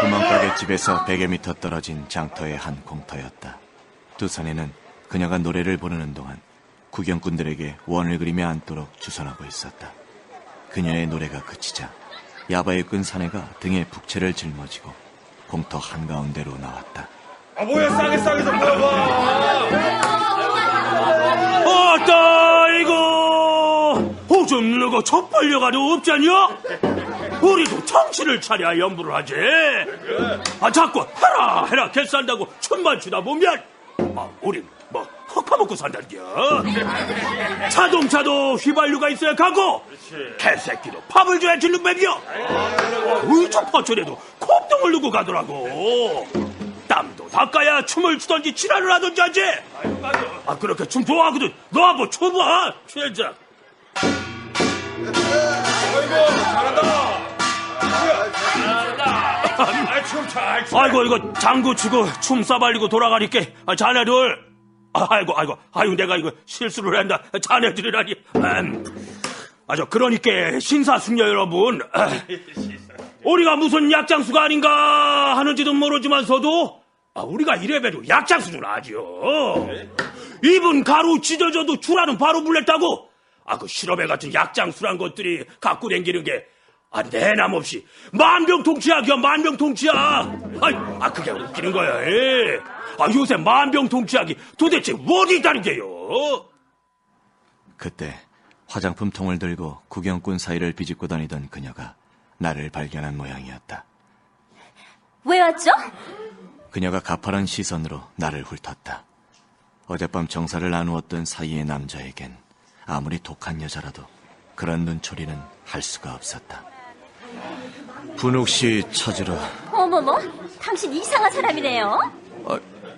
구멍가게 집에서 100여 미터 떨어진 장터의 한 공터였다. 두 산에는 그녀가 노래를 부르는 동안 구경꾼들에게 원을 그리며 앉도록 주선하고 있었다. 그녀의 노래가 그치자 야바에 끈 사내가 등에 북채를 짊어지고 공터 한가운데로 나왔다. 뭐야 싸게 좀 보여봐. 아따 이거 호좀 너가 젖벌려가도 없잖냐? 우리도 정신을 차려야 연부를 하지. 자꾸 해라 개싼다고 춤만 추다 보면 우린 뭐 헛파먹고 산다는겨. 자동차도 휘발유가 있어야 가고 개새끼도 밥을 줘야 질른뱀이여. 의초 퍼철에도 콧등을 누고 가더라고. 땀도 닦아야 춤을 추던지 지랄을 하던지 하지. 그렇게 춤 좋아하거든. 너 한번 춰봐. 최자. 아이고 이거 장구 치고 춤 싸발리고 돌아가니께 자네들. 아이고 내가 이거 실수를 한다. 자네들이라니. 그러니까 신사숙녀 여러분, 우리가 무슨 약장수가 아닌가 하는지도 모르지만서도 우리가 이래봬도 약장수는 아지요. 입은 가루 찢어져도 주라는 바로 불랬다고. 그 실업에 같은 약장수란 것들이 갖고 댕기는 게 내남없이 만병통치약이야. 만병통치약. 그게 웃기는 거야. 요새 만병통치약이 도대체 어디 있다는 게요. 그때 화장품 통을 들고 구경꾼 사이를 비집고 다니던 그녀가 나를 발견한 모양이었다. 왜 왔죠? 그녀가 가파른 시선으로 나를 훑었다. 어젯밤 정사를 나누었던 사이의 남자에겐 아무리 독한 여자라도 그런 눈초리는 할 수가 없었다. 분옥씨 찾으러. 어머머, 당신 이상한 사람이네요.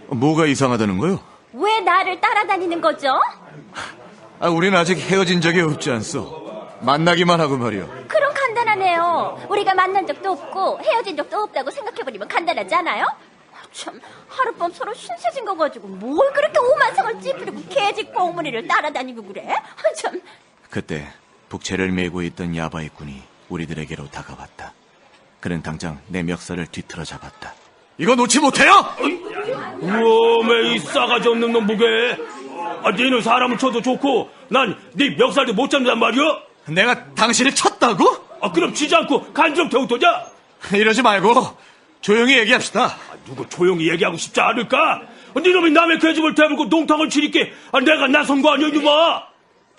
뭐가 이상하다는 거요? 왜 나를 따라다니는 거죠? 우린 아직 헤어진 적이 없지 않소. 만나기만 하고 말이요. 그럼 간단하네요. 우리가 만난 적도 없고 헤어진 적도 없다고 생각해버리면 간단하지 않아요? 참, 하룻밤 서로 신세진 거 가지고 뭘 그렇게 오만상을 찌푸리고 개짓고 어머니를 따라다니고 그래? 참. 그때 북채를 메고 있던 야바이꾼이 우리들에게로 다가왔다. 그는 당장 내 멱살을 뒤틀어 잡았다. 이거 놓지 못해요! 우와, 이 싸가지 없는 놈 보게. 너는 사람을 쳐도 좋고 난 네 멱살도 못 잡는단 말이야? 내가 당신을 쳤다고? 그럼 지지 않고 간접 태우더냐? 이러지 말고 조용히 얘기합시다. 누구 조용히 얘기하고 싶지 않을까? 네 놈이 남의 계집을 대물고 농탕을 치니까 내가 나선 거 아니야, 이놈아?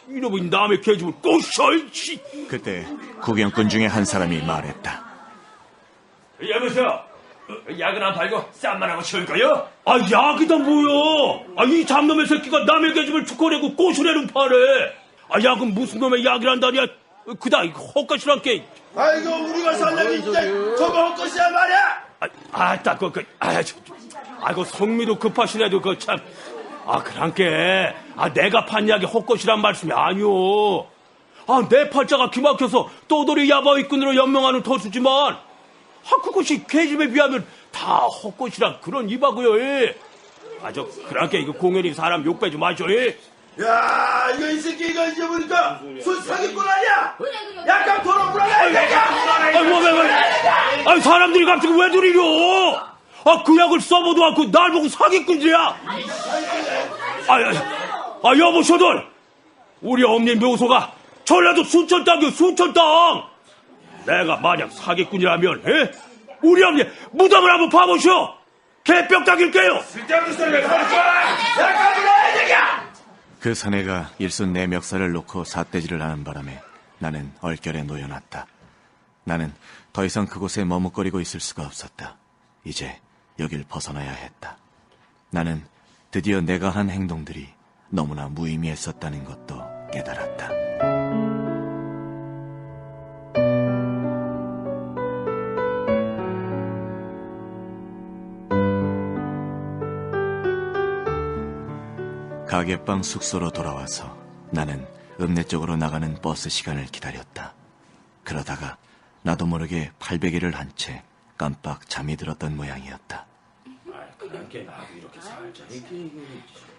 이놈이 남의 계집을 꼬셔. 그때 구경꾼 중에 한 사람이 말했다. 여보세요. 약은 안 팔고 쌈만 하고 치울 거요? 아, 약이다 뭐야? 이 잡놈의 새끼가 남의 계집을 축거내고 꼬시래는 파네. 약은 무슨 놈의 약이란다냐? 그다 이거 헛것이란 게. 아이고 우리가 살려면 진짜 저거 헛것이야 말이야. 아이고 성미도 급하시네도 그 참. 그랑께 내가 판 약이 헛것이란 말씀이 아니오. 내 팔자가 기막혀서 떠돌이 야바위꾼으로 연명하는 터수지만 그것이 계집에 비하면 다 헛것이란 그런 이바고요. 그랑께 이거 공연히 사람 욕 빼지 마셔. 야 이거 이 새끼 이거 이제 보니까 술 사기꾼 아니야? 약간 돌아보라. 사람들이 갑자기 왜 들이려? 그 약을 써보도 않고 날 보고 사기꾼이야. 여보셔들, 우리 엄님 묘소가 전라도 순천 땅이요, 순천 땅. 내가 만약 사기꾼이라면 우리 엄님 무덤을 한번 봐보시오. 개뼈 딱일게요. 쓸데없는 소리를 하지 마. 약간 돌아야 되냐? 그 사내가 일순 내 멱살을 놓고 삿대질을 하는 바람에 나는 얼결에 놓여놨다. 나는 더 이상 그곳에 머뭇거리고 있을 수가 없었다. 이제 여길 벗어나야 했다. 나는 드디어 내가 한 행동들이 너무나 무의미했었다는 것도 깨달았다. 가게방 숙소로 돌아와서 나는 읍내 쪽으로 나가는 버스 시간을 기다렸다. 그러다가 나도 모르게 팔베개를 한 채 깜빡 잠이 들었던 모양이었다.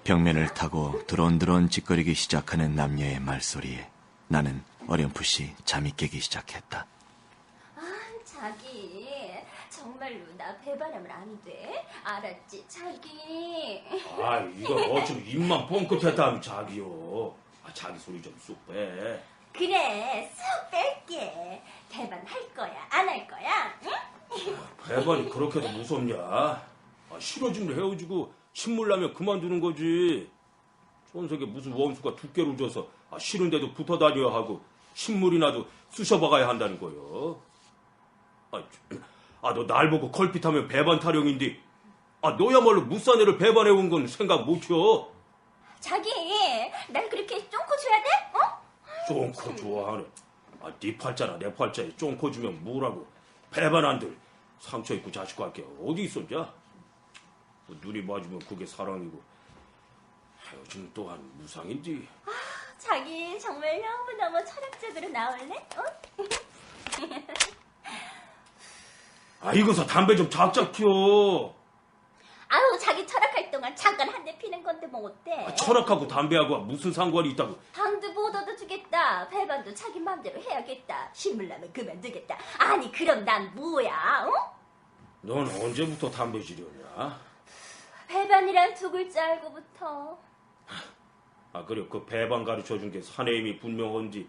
벽면을 타고 드론드론 짓거리기 시작하는 남녀의 말소리에 나는 어렴풋이 잠이 깨기 시작했다. 자기 정말로 나 배반하면 안 돼. 알았지, 자기? 이거 어쩜 입만 뻥끗했다면 자기요. 자기 소리 좀 쑥 빼. 그래, 쑥 뺄게. 배반할 거야, 안 할 거야? 응? 배반이 그렇게도 무섭냐? 싫어지면 헤어지고 신물나면 그만두는 거지. 전세계 무슨 원수가 두께로 줘서 싫은데도 붙어 다녀야 하고 신물이 나도 쑤셔박아야 한다는 거요. 너 날 보고 걸핏하면 배반 타령인데 너야말로 무사내를 배반해온 건 생각 못혀. 자기, 날 그렇게 쫑코 줘야 돼? 쫑코 좋아하네. 네 팔자나 내 팔자에 쫑코 주면 뭐라고. 배반한들 상처 입고 자식 갈게 어디 있었냐? 눈이 맞으면 그게 사랑이고 헤어지면 또한 무상인지. 자기 정말 너무너무 철학적으로 나올래? 이거서 담배 좀 작작 피워. 자기 철학할 동안 잠깐 한 대 피는 건데 뭐 어때? 철학하고 담배하고 무슨 상관이 있다고. 방도 못 얻어주겠다. 배반도 자기 맘대로 해야겠다. 신물나면 그만두겠다. 아니 그럼 난 뭐야? 넌 언제부터 담배 지렸냐? 배반이란 두 글자 알고부터. 그래 그 배반 가르쳐준 게 사내임이 분명한지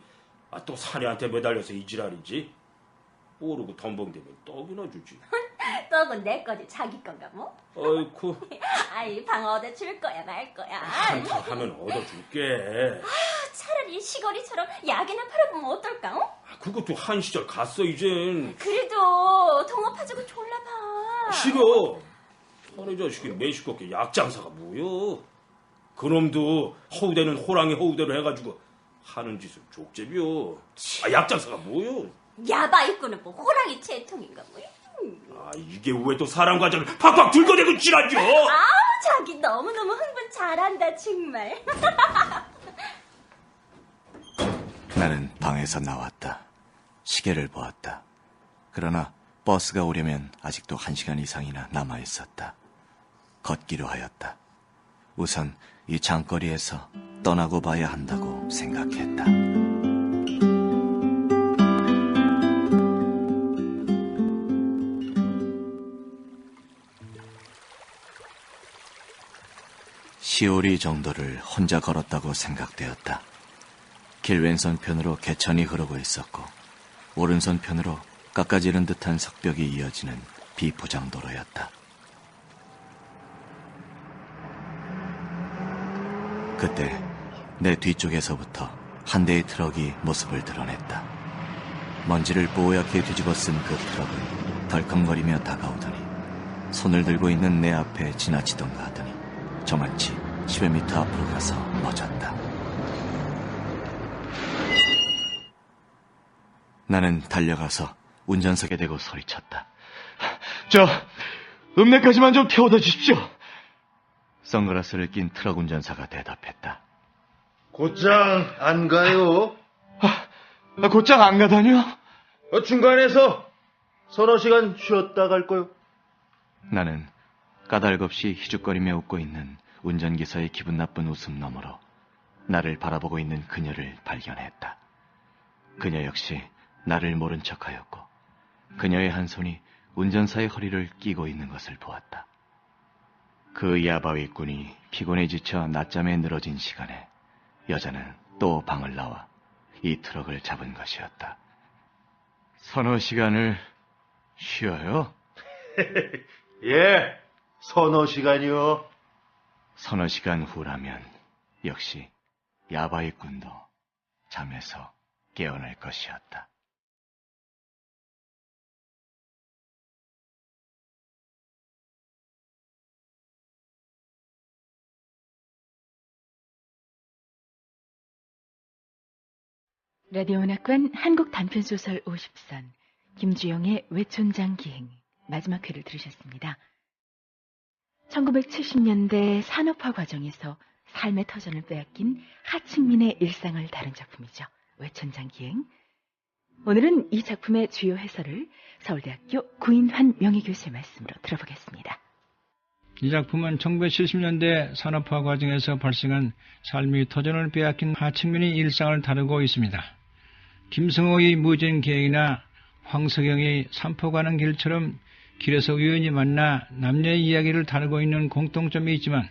또 사내한테 매달려서 이 지랄이지? 모르고 덤벙대면 떡이나 주지. 떡은 내 거지 자기 건가 뭐? 아이쿠. 방 얻어줄 거야 말 거야? 한타 하면 얻어줄게. 차라리 시거리처럼 약이나 팔아보면 어떨까? 그것도 한 시절 갔어 이젠. 그래도 동업하자고 졸라봐. 싫어. 사내 자식이 매시껍게 약장사가 뭐여. 그놈도 허우대는 호랑이 허우대로 해가지고 하는 짓은 족제비요. 약장사가 뭐여. 야바이꾼은 뭐 호랑이 채통인가 뭐야? 이게 왜 또 사람 과자를 팍팍 들고대고 지랄죠? 자기 너무너무 흥분 잘한다 정말. 나는 방에서 나왔다. 시계를 보았다. 그러나 버스가 오려면 아직도 1시간 이상이나 남아있었다. 걷기로 하였다. 우선 이 장거리에서 떠나고 봐야 한다고 생각했다. 시오리 정도를 혼자 걸었다고 생각되었다. 길 왼손편으로 개천이 흐르고 있었고 오른손편으로 깎아지른 듯한 석벽이 이어지는 비포장도로였다. 그때 내 뒤쪽에서부터 한 대의 트럭이 모습을 드러냈다. 먼지를 뽀얗게 뒤집어 쓴 그 트럭은 덜컹거리며 다가오더니 손을 들고 있는 내 앞에 지나치던가 하더니 저만치 10여 미터 앞으로 가서 멎었다. 나는 달려가서 운전석에 대고 소리쳤다. 저 읍내까지만 좀 태워다 주십시오. 선글라스를 낀 트럭 운전사가 대답했다. 곧장 안 가요? 곧장 안 가다뇨? 중간에서 서너 시간 쉬었다 갈 거요. 나는 까닭없이 희죽거리며 웃고 있는 운전기사의 기분 나쁜 웃음 너머로 나를 바라보고 있는 그녀를 발견했다. 그녀 역시 나를 모른 척하였고 그녀의 한 손이 운전사의 허리를 끼고 있는 것을 보았다. 그 야바위꾼이 피곤해 지쳐 낮잠에 늘어진 시간에 여자는 또 방을 나와 이 트럭을 잡은 것이었다. 서너 시간을 쉬어요? 예, 서너 시간이요. 서너 시간 후라면 역시 야바위꾼도 잠에서 깨어날 것이었다. 라디오 문학관 한국 단편소설 50선 김주영의 외촌장 기행 마지막 회를 들으셨습니다. 1970년대 산업화 과정에서 삶의 터전을 빼앗긴 하층민의 일상을 다룬 작품이죠. 외촌장 기행. 오늘은 이 작품의 주요 해설을 서울대학교 구인환 명예교수의 말씀으로 들어보겠습니다. 이 작품은 1970년대 산업화 과정에서 발생한 삶의 터전을 빼앗긴 하층민의 일상을 다루고 있습니다. 김승호의 무진계획이나 황석영의 산포 가는 길처럼 길에서 우연히 만나 남녀의 이야기를 다루고 있는 공통점이 있지만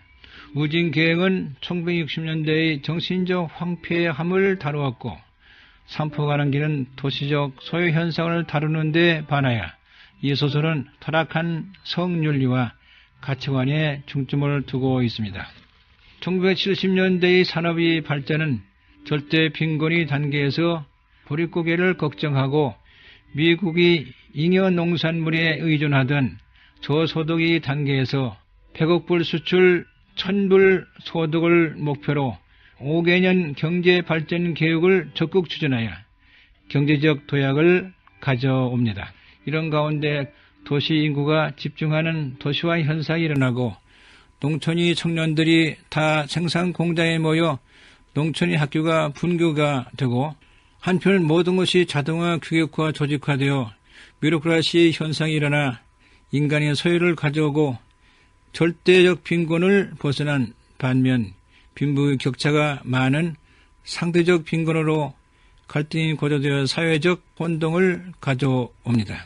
무진계획은 1960년대의 정신적 황폐함을 다루었고 산포 가는 길은 도시적 소요현상을 다루는 데 반하여 이 소설은 타락한 성윤리와 가치관에 중점을 두고 있습니다. 1970년대의 산업의 발전은 절대 빈곤의 단계에서 보릿고개를 걱정하고 미국이 잉여 농산물에 의존하던 저소득의 단계에서 100억 불 수출 1000불 소득을 목표로 5개년 경제 발전 계획을 적극 추진하여 경제적 도약을 가져옵니다. 이런 가운데 도시 인구가 집중하는 도시화 현상이 일어나고 농촌의 청년들이 다 생산 공장에 모여 농촌의 학교가 분교가 되고 한편 모든 것이 자동화, 규격화, 조직화되어 뷰로크라시 현상이 일어나 인간의 소유를 가져오고 절대적 빈곤을 벗어난 반면 빈부의 격차가 많은 상대적 빈곤으로 갈등이 고조되어 사회적 혼동을 가져옵니다.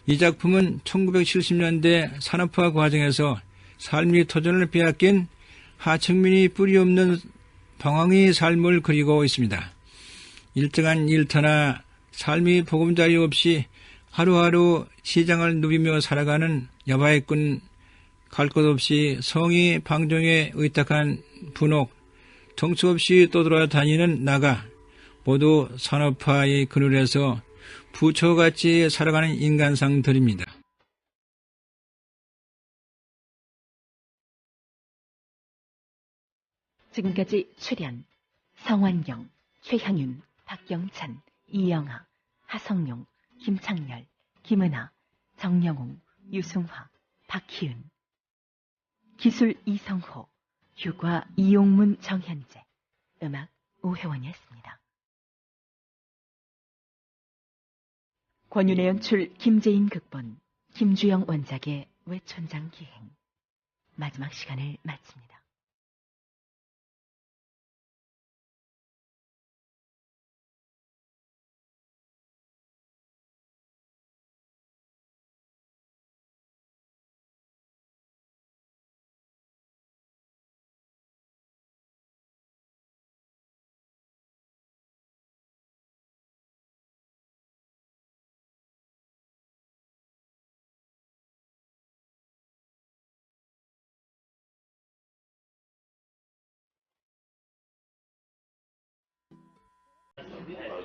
이 작품은 1970년대 산업화 과정에서 삶의 터전을 빼앗긴 하층민이 뿌리 없는 방황의 삶을 그리고 있습니다. 일정한 일터나 삶의 보금자리 없이 하루하루 시장을 누비며 살아가는 야바위꾼, 갈 것 없이 성의 방종에 의탁한 분옥, 정처 없이 떠돌아다니는 나가 모두 산업화의 그늘에서 부처같이 살아가는 인간상들입니다. 지금까지 출연 성환경, 최향윤, 박경찬, 이영하, 하성룡, 김창렬, 김은하, 정영웅, 유승화, 박희은. 기술 이성호, 휴과 이용문, 정현재, 음악 오혜원이었습니다. 권윤의 연출, 김재인 극본, 김주영 원작의 외촌장 기행. 마지막 시간을 마칩니다.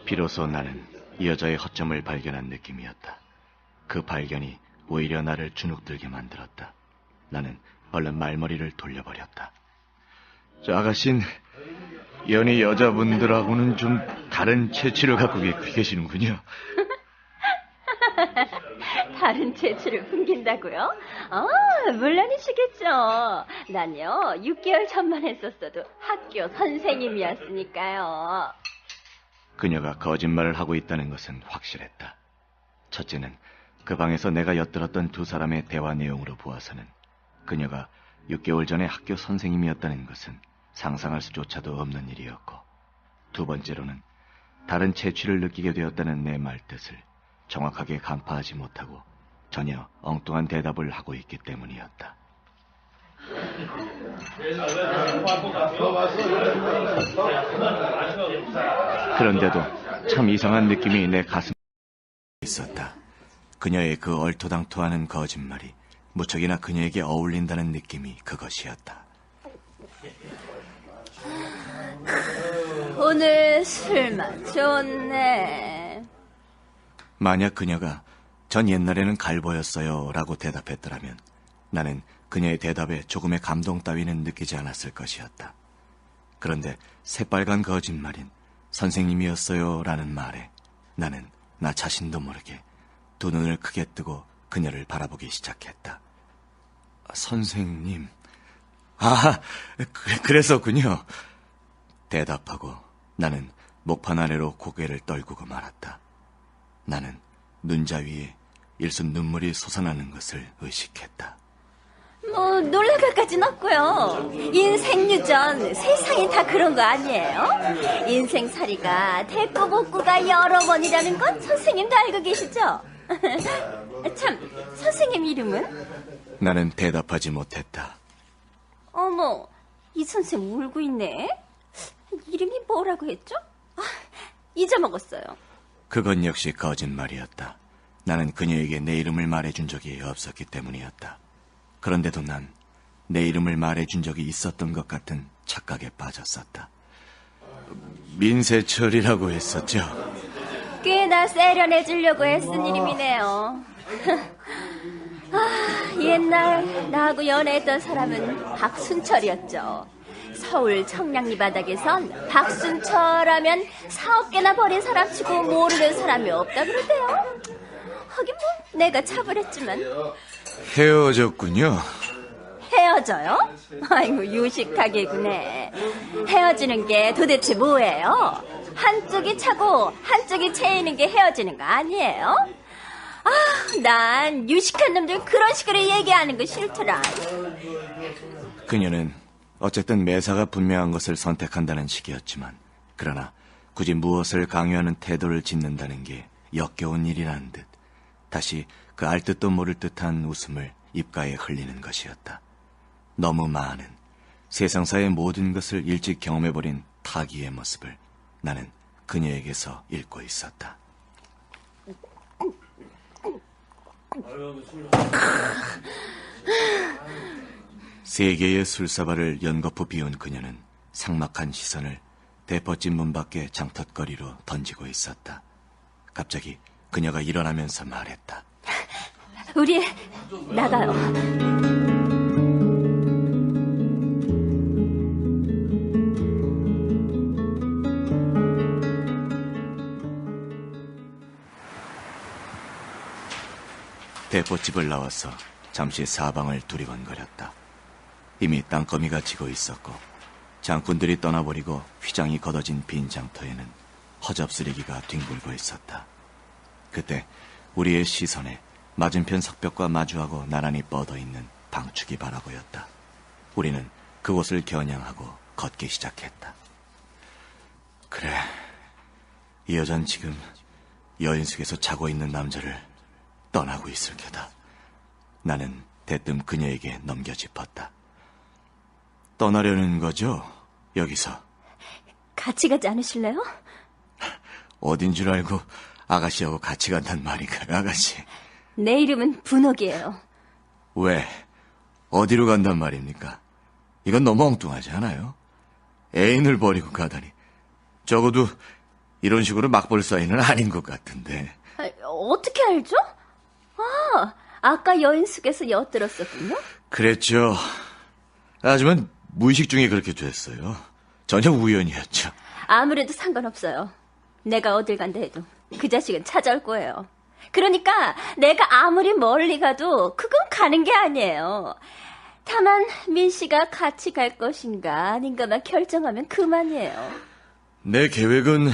비로소 나는 이 여자의 허점을 발견한 느낌이었다. 그 발견이 오히려 나를 주눅들게 만들었다. 나는 얼른 말머리를 돌려버렸다. 저 아가씨는 연희 여자분들하고는 좀 다른 체취를 갖고 계시는군요. 다른 재치를 풍긴다고요? 물론이시겠죠. 난요, 6개월 전만 했었어도 학교 선생님이었으니까요. 그녀가 거짓말을 하고 있다는 것은 확실했다. 첫째는 그 방에서 내가 엿들었던 두 사람의 대화 내용으로 보아서는 그녀가 6개월 전에 학교 선생님이었다는 것은 상상할 수조차도 없는 일이었고, 두 번째로는 다른 체취를 느끼게 되었다는 내 말뜻을 정확하게 간파하지 못하고 전혀 엉뚱한 대답을 하고 있기 때문이었다. 그런데도 참 이상한 느낌이 내 가슴에 있었다. 그녀의 그 얼토당토하는 거짓말이 무척이나 그녀에게 어울린다는 느낌이 그것이었다. 오늘 술맛 좋네. 만약 그녀가 전 옛날에는 갈보였어요 라고 대답했더라면 나는 그녀의 대답에 조금의 감동 따위는 느끼지 않았을 것이었다. 그런데 새빨간 거짓말인 선생님이었어요 라는 말에 나는 나 자신도 모르게 두 눈을 크게 뜨고 그녀를 바라보기 시작했다. 선생님. 그랬었군요. 대답하고 나는 목판 아래로 고개를 떨구고 말았다. 나는 눈자 위에 일순 눈물이 솟아나는 것을 의식했다. 뭐 놀라까진 없고요. 인생 유전 세상이 다 그런 거 아니에요? 인생살이가 대꾸복구가 여러 번이라는 건 선생님도 알고 계시죠? 참, 선생님 이름은? 나는 대답하지 못했다. 어머, 이 선생 울고 있네. 이름이 뭐라고 했죠? 잊어먹었어요. 그건 역시 거짓말이었다. 나는 그녀에게 내 이름을 말해준 적이 없었기 때문이었다. 그런데도 난 내 이름을 말해준 적이 있었던 것 같은 착각에 빠졌었다. 민세철이라고 했었죠. 꽤나 세련해주려고 애쓴 이름이네요. 옛날 나하고 연애했던 사람은 박순철이었죠. 서울 청량리 바닥에선 박순철하면 4억 개나 버린 사람치고 모르는 사람이 없다 그러대요. 하긴 뭐 내가 차분했지만. 헤어졌군요. 헤어져요? 아이고 유식하게구네. 헤어지는 게 도대체 뭐예요? 한쪽이 차고 한쪽이 채이는 게 헤어지는 거 아니에요? 난 유식한 놈들 그런 식으로 얘기하는 거 싫더라. 그녀는 어쨌든 매사가 분명한 것을 선택한다는 식이었지만, 그러나 굳이 무엇을 강요하는 태도를 짓는다는 게 역겨운 일이라는 듯 다시 그 알 듯도 모를 듯한 웃음을 입가에 흘리는 것이었다. 너무 많은 세상사의 모든 것을 일찍 경험해버린 타기의 모습을 나는 그녀에게서 읽고 있었다. 세 개의 술사발을 연거푸 비운 그녀는 삭막한 시선을 대포집 문 밖의 장텄거리로 던지고 있었다. 갑자기 그녀가 일어나면서 말했다. 우리 나가요. 대포집을 나와서 잠시 사방을 두리번거렸다. 이미 땅거미가 지고 있었고 장군들이 떠나버리고 휘장이 걷어진 빈 장터에는 허접쓰레기가 뒹굴고 있었다. 그때 우리의 시선에 맞은편 석벽과 마주하고 나란히 뻗어있는 방축이 바라보였다. 우리는 그곳을 겨냥하고 걷기 시작했다. 그래, 이 여잔 지금 여인숙에서 자고 있는 남자를 떠나고 있을 게다. 나는 대뜸 그녀에게 넘겨 짚었다. 떠나려는 거죠? 여기서. 같이 가지 않으실래요? 어딘 줄 알고 아가씨하고 같이 간단 말인가요, 아가씨? 내 이름은 분옥이에요. 왜? 어디로 간단 말입니까? 이건 너무 엉뚱하지 않아요? 애인을 버리고 가다니. 적어도 이런 식으로 막 볼 사이는 아닌 것 같은데. 어떻게 알죠? 아까 여인숙에서 엿들었었군요. 그랬죠. 하지만 무의식 중에 그렇게 됐어요. 전혀 우연이었죠. 아무래도 상관없어요. 내가 어딜 간다 해도 그 자식은 찾아올 거예요. 그러니까 내가 아무리 멀리 가도 그건 가는 게 아니에요. 다만 민 씨가 같이 갈 것인가 아닌가만 결정하면 그만이에요. 내 계획은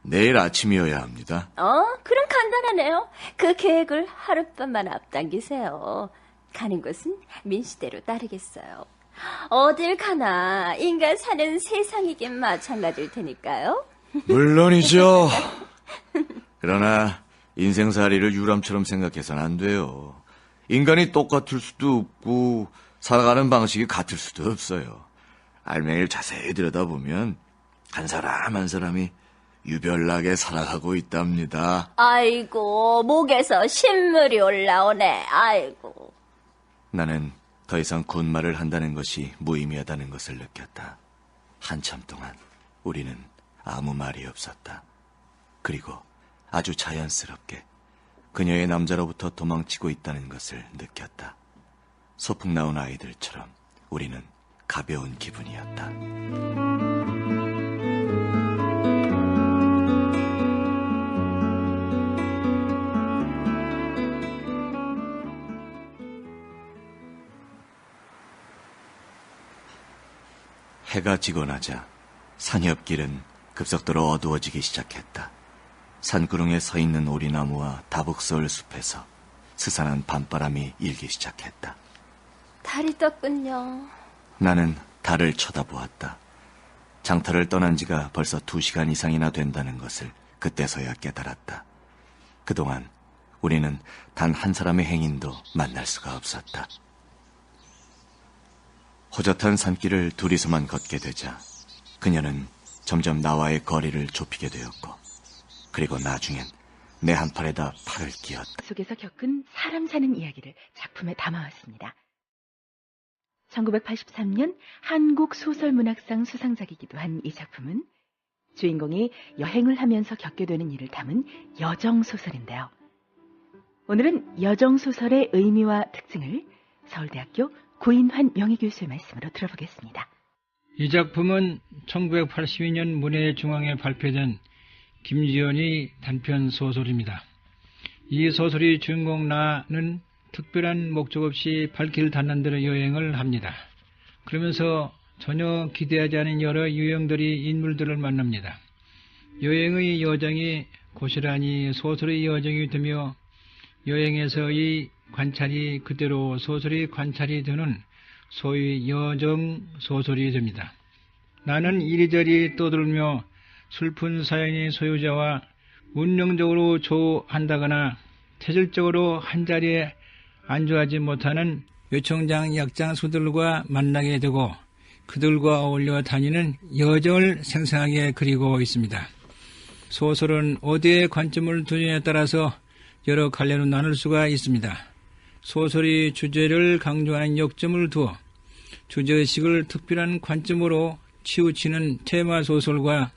내일 아침이어야 합니다. 그럼 간단하네요. 그 계획을 하룻밤만 앞당기세요. 가는 곳은 민 씨대로 따르겠어요. 어딜 가나 인간 사는 세상이긴 마찬가지일 테니까요. 물론이죠. 그러나 인생살이를 유람처럼 생각해서는 안 돼요. 인간이 똑같을 수도 없고 살아가는 방식이 같을 수도 없어요. 알맹이를 자세히 들여다보면 한 사람 한 사람이 유별나게 살아가고 있답니다. 아이고, 목에서 신물이 올라오네. 아이고. 나는 더 이상 군말을 한다는 것이 무의미하다는 것을 느꼈다. 한참 동안 우리는 아무 말이 없었다. 그리고 아주 자연스럽게 그녀의 남자로부터 도망치고 있다는 것을 느꼈다. 소풍 나온 아이들처럼 우리는 가벼운 기분이었다. 해가 지고 나자 산옆길은 급속도로 어두워지기 시작했다. 산구릉에 서 있는 오리나무와 다복서울 숲에서 스산한 밤바람이 일기 시작했다. 달이 떴군요. 나는 달을 쳐다보았다. 장터를 떠난 지가 벌써 2시간 이상이나 된다는 것을 그때서야 깨달았다. 그동안 우리는 단 한 사람의 행인도 만날 수가 없었다. 호젓한 산길을 둘이서만 걷게 되자 그녀는 점점 나와의 거리를 좁히게 되었고, 그리고 나중엔 내 한 팔에다 팔을 끼었다. 속에서 겪은 사람 사는 이야기를 작품에 담아왔습니다. 1983년 한국소설문학상 수상작이기도 한 이 작품은 주인공이 여행을 하면서 겪게 되는 일을 담은 여정소설인데요. 오늘은 여정소설의 의미와 특징을 서울대학교 고인환 명예교수의 말씀으로 들어보겠습니다. 이 작품은 1982년 문예중앙에 발표된 김지연의 단편 소설입니다. 이 소설의 주인공 나는 특별한 목적 없이 발길 닿는 대로 여행을 합니다. 그러면서 전혀 기대하지 않은 여러 유형들이 인물들을 만납니다. 여행의 여정이 고스란히 소설의 여정이 되며 여행에서의 관찰이 그대로 소설의 관찰이 되는 소위 여정 소설이 됩니다. 나는 이리저리 떠들며 슬픈 사연의 소유자와 운명적으로 조한다거나 체질적으로 한자리에 안주하지 못하는 요청장 약장수들과 만나게 되고 그들과 어울려 다니는 여정을 생생하게 그리고 있습니다. 소설은 어디에 관점을 두느냐에 따라서 여러 갈래로 나눌 수가 있습니다. 소설이 주제를 강조하는 역점을 두어 주제의식을 특별한 관점으로 치우치는 테마 소설과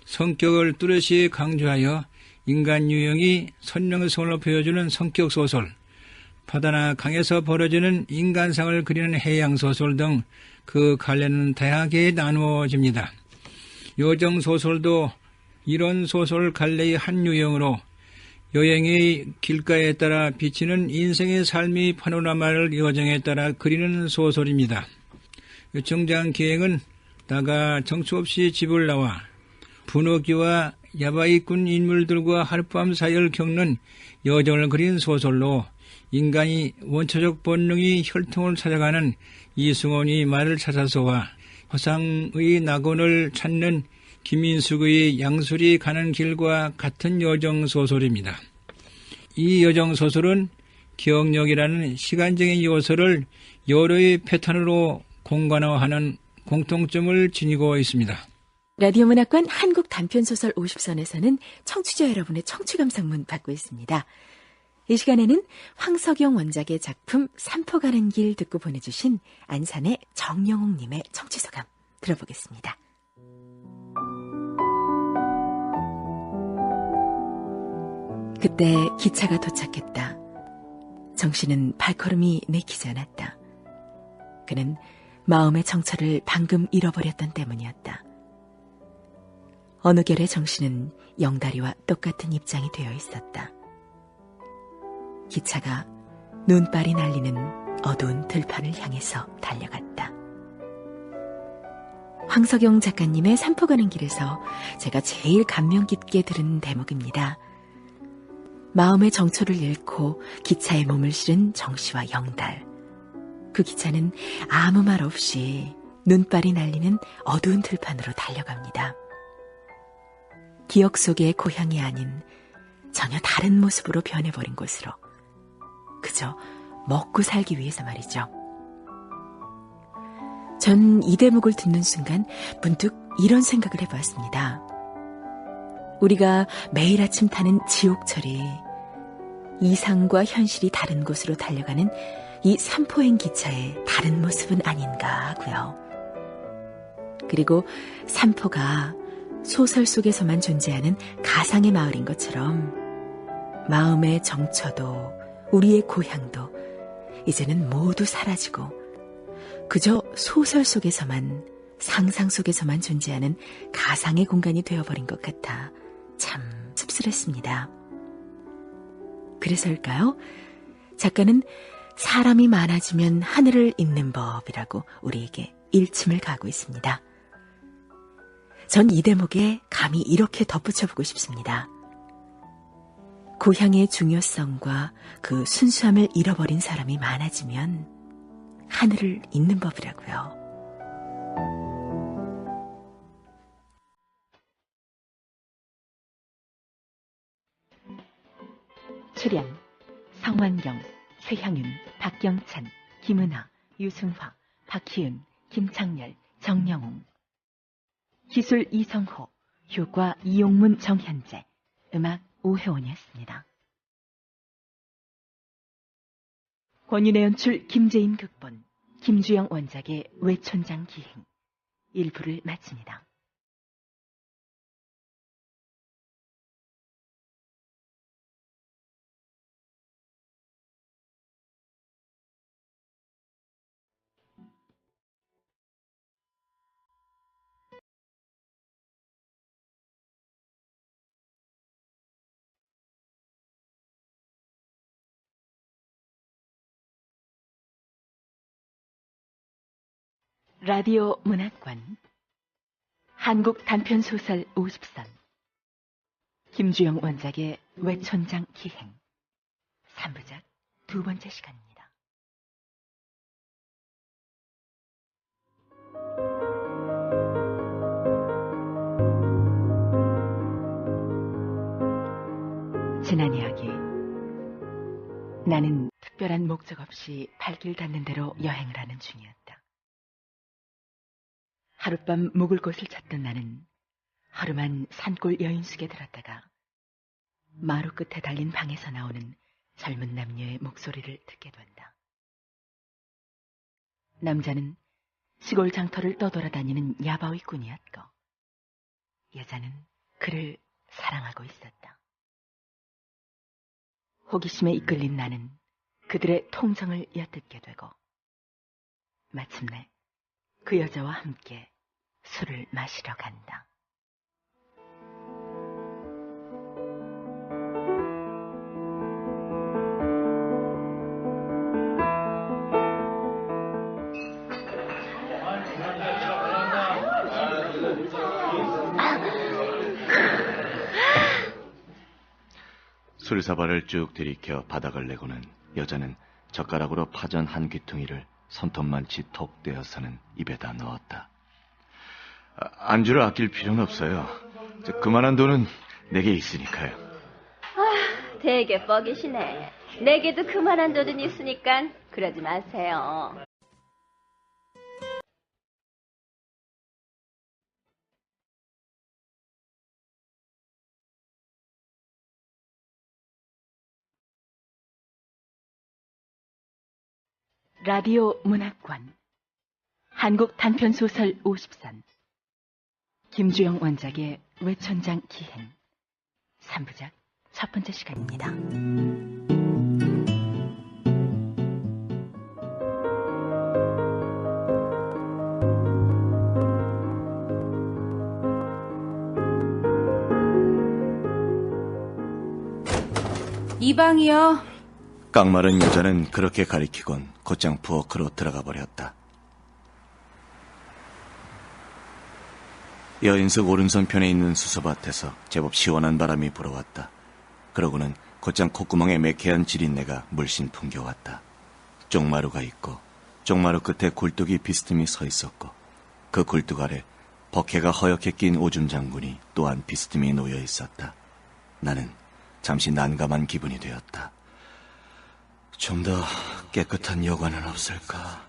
성격을 뚜렷이 강조하여 인간 유형이 선명성을 보여주는 성격 소설, 바다나 강에서 벌어지는 인간상을 그리는 해양 소설 등 그 갈래는 다양하게 나누어집니다. 여정 소설도 이런 소설 갈래의 한 유형으로 여행의 길가에 따라 비치는 인생의 삶의 파노라마를 여정에 따라 그리는 소설입니다. 요청장 기행은 나가 정처 없이 집을 나와 분호기와 야바이꾼 인물들과 하룻밤 사이를 겪는 여정을 그린 소설로 인간이 원초적 본능이 혈통을 찾아가는 이승원이 말을 찾아서와 화상의 낙원을 찾는 김인숙의 양술이 가는 길과 같은 여정 소설입니다. 이 여정 소설은 기억력이라는 시간적인 요소를 여러의 패턴으로 공간화하는 공통점을 지니고 있습니다. 라디오 문학관 한국 단편소설 50선에서는 청취자 여러분의 청취 감상문 받고 있습니다. 이 시간에는 황석영 원작의 작품 산포 가는 길 듣고 보내주신 안산의 정영옥님의 청취소감 들어보겠습니다. 그때 기차가 도착했다. 정신은 발걸음이 내키지 않았다. 그는 마음의 정처를 방금 잃어버렸던 때문이었다. 어느 결의 정신은 영다리와 똑같은 입장이 되어 있었다. 기차가 눈발이 날리는 어두운 들판을 향해서 달려갔다. 황석영 작가님의 산포 가는 길에서 제가 제일 감명 깊게 들은 대목입니다. 마음의 정초를 잃고 기차에 몸을 실은 정씨와 영달. 그 기차는 아무 말 없이 눈발이 날리는 어두운 들판으로 달려갑니다. 기억 속의 고향이 아닌 전혀 다른 모습으로 변해버린 곳으로. 그저 먹고 살기 위해서 말이죠. 전 이 대목을 듣는 순간 문득 이런 생각을 해보았습니다. 우리가 매일 아침 타는 지옥철이 이상과 현실이 다른 곳으로 달려가는 이 삼포행 기차의 다른 모습은 아닌가 하고요. 그리고 삼포가 소설 속에서만 존재하는 가상의 마을인 것처럼 마음의 정처도 우리의 고향도 이제는 모두 사라지고 그저 소설 속에서만, 상상 속에서만 존재하는 가상의 공간이 되어버린 것 같아 참 씁쓸했습니다. 그래서일까요? 작가는 사람이 많아지면 하늘을 잇는 법이라고 우리에게 일침을 가하고 있습니다. 전 이 대목에 감히 이렇게 덧붙여보고 싶습니다. 고향의 중요성과 그 순수함을 잃어버린 사람이 많아지면 하늘을 잇는 법이라고요. 출연 성완경, 최향윤, 박경찬, 김은하, 유승화, 박희은, 김창렬, 정영웅. 기술 이성호, 효과 이용문, 정현재, 음악 오혜원이었습니다. 권윤의 연출, 김재인 극본, 김주영 원작의 외촌장 기행 1부를 마칩니다. 라디오 문학관 한국 단편소설 50선 김주영 원작의 외촌장 기행 3부작 두 번째 시간입니다. 지난 이야기. 나는 특별한 목적 없이 발길 닿는 대로 여행을 하는 중이었다. 하룻밤 묵을 곳을 찾던 나는 하루만 산골 여인숙에 들었다가 마루 끝에 달린 방에서 나오는 젊은 남녀의 목소리를 듣게 된다. 남자는 시골 장터를 떠돌아다니는 야바위꾼이었고 여자는 그를 사랑하고 있었다. 호기심에 이끌린 나는 그들의 통정을 엿듣게 되고 마침내 그 여자와 함께 술을 마시러 간다. 술사발을 쭉 들이켜 바닥을 내고는 여자는 젓가락으로 파전 한 귀퉁이를 손톱만치 톡 떼어서는 입에다 넣었다. 안주를 아낄 필요는 없어요. 그만한 돈은 내게 있으니까요. 되게 뻐기시네. 내게도 그만한 돈은 있으니까 그러지 마세요. 라디오 문학관 한국 단편소설 50선 김주영 원작의 외촌장 기행 3부작 첫 번째 시간입니다. 이 방이요. 깡마른 여자는 그렇게 가리키곤 곧장 부엌으로 들어가 버렸다. 여인석 오른손편에 있는 수서밭에서 제법 시원한 바람이 불어왔다. 그러고는 곧장 콧구멍에 매캐한 지린내가 물씬 풍겨왔다. 쪽마루가 있고 쪽마루 끝에 굴뚝이 비스듬히 서 있었고 그 굴뚝 아래 버케가 허옇게 낀 오줌 장군이 또한 비스듬히 놓여 있었다. 나는 잠시 난감한 기분이 되었다. 좀 더 깨끗한 여관은 없을까?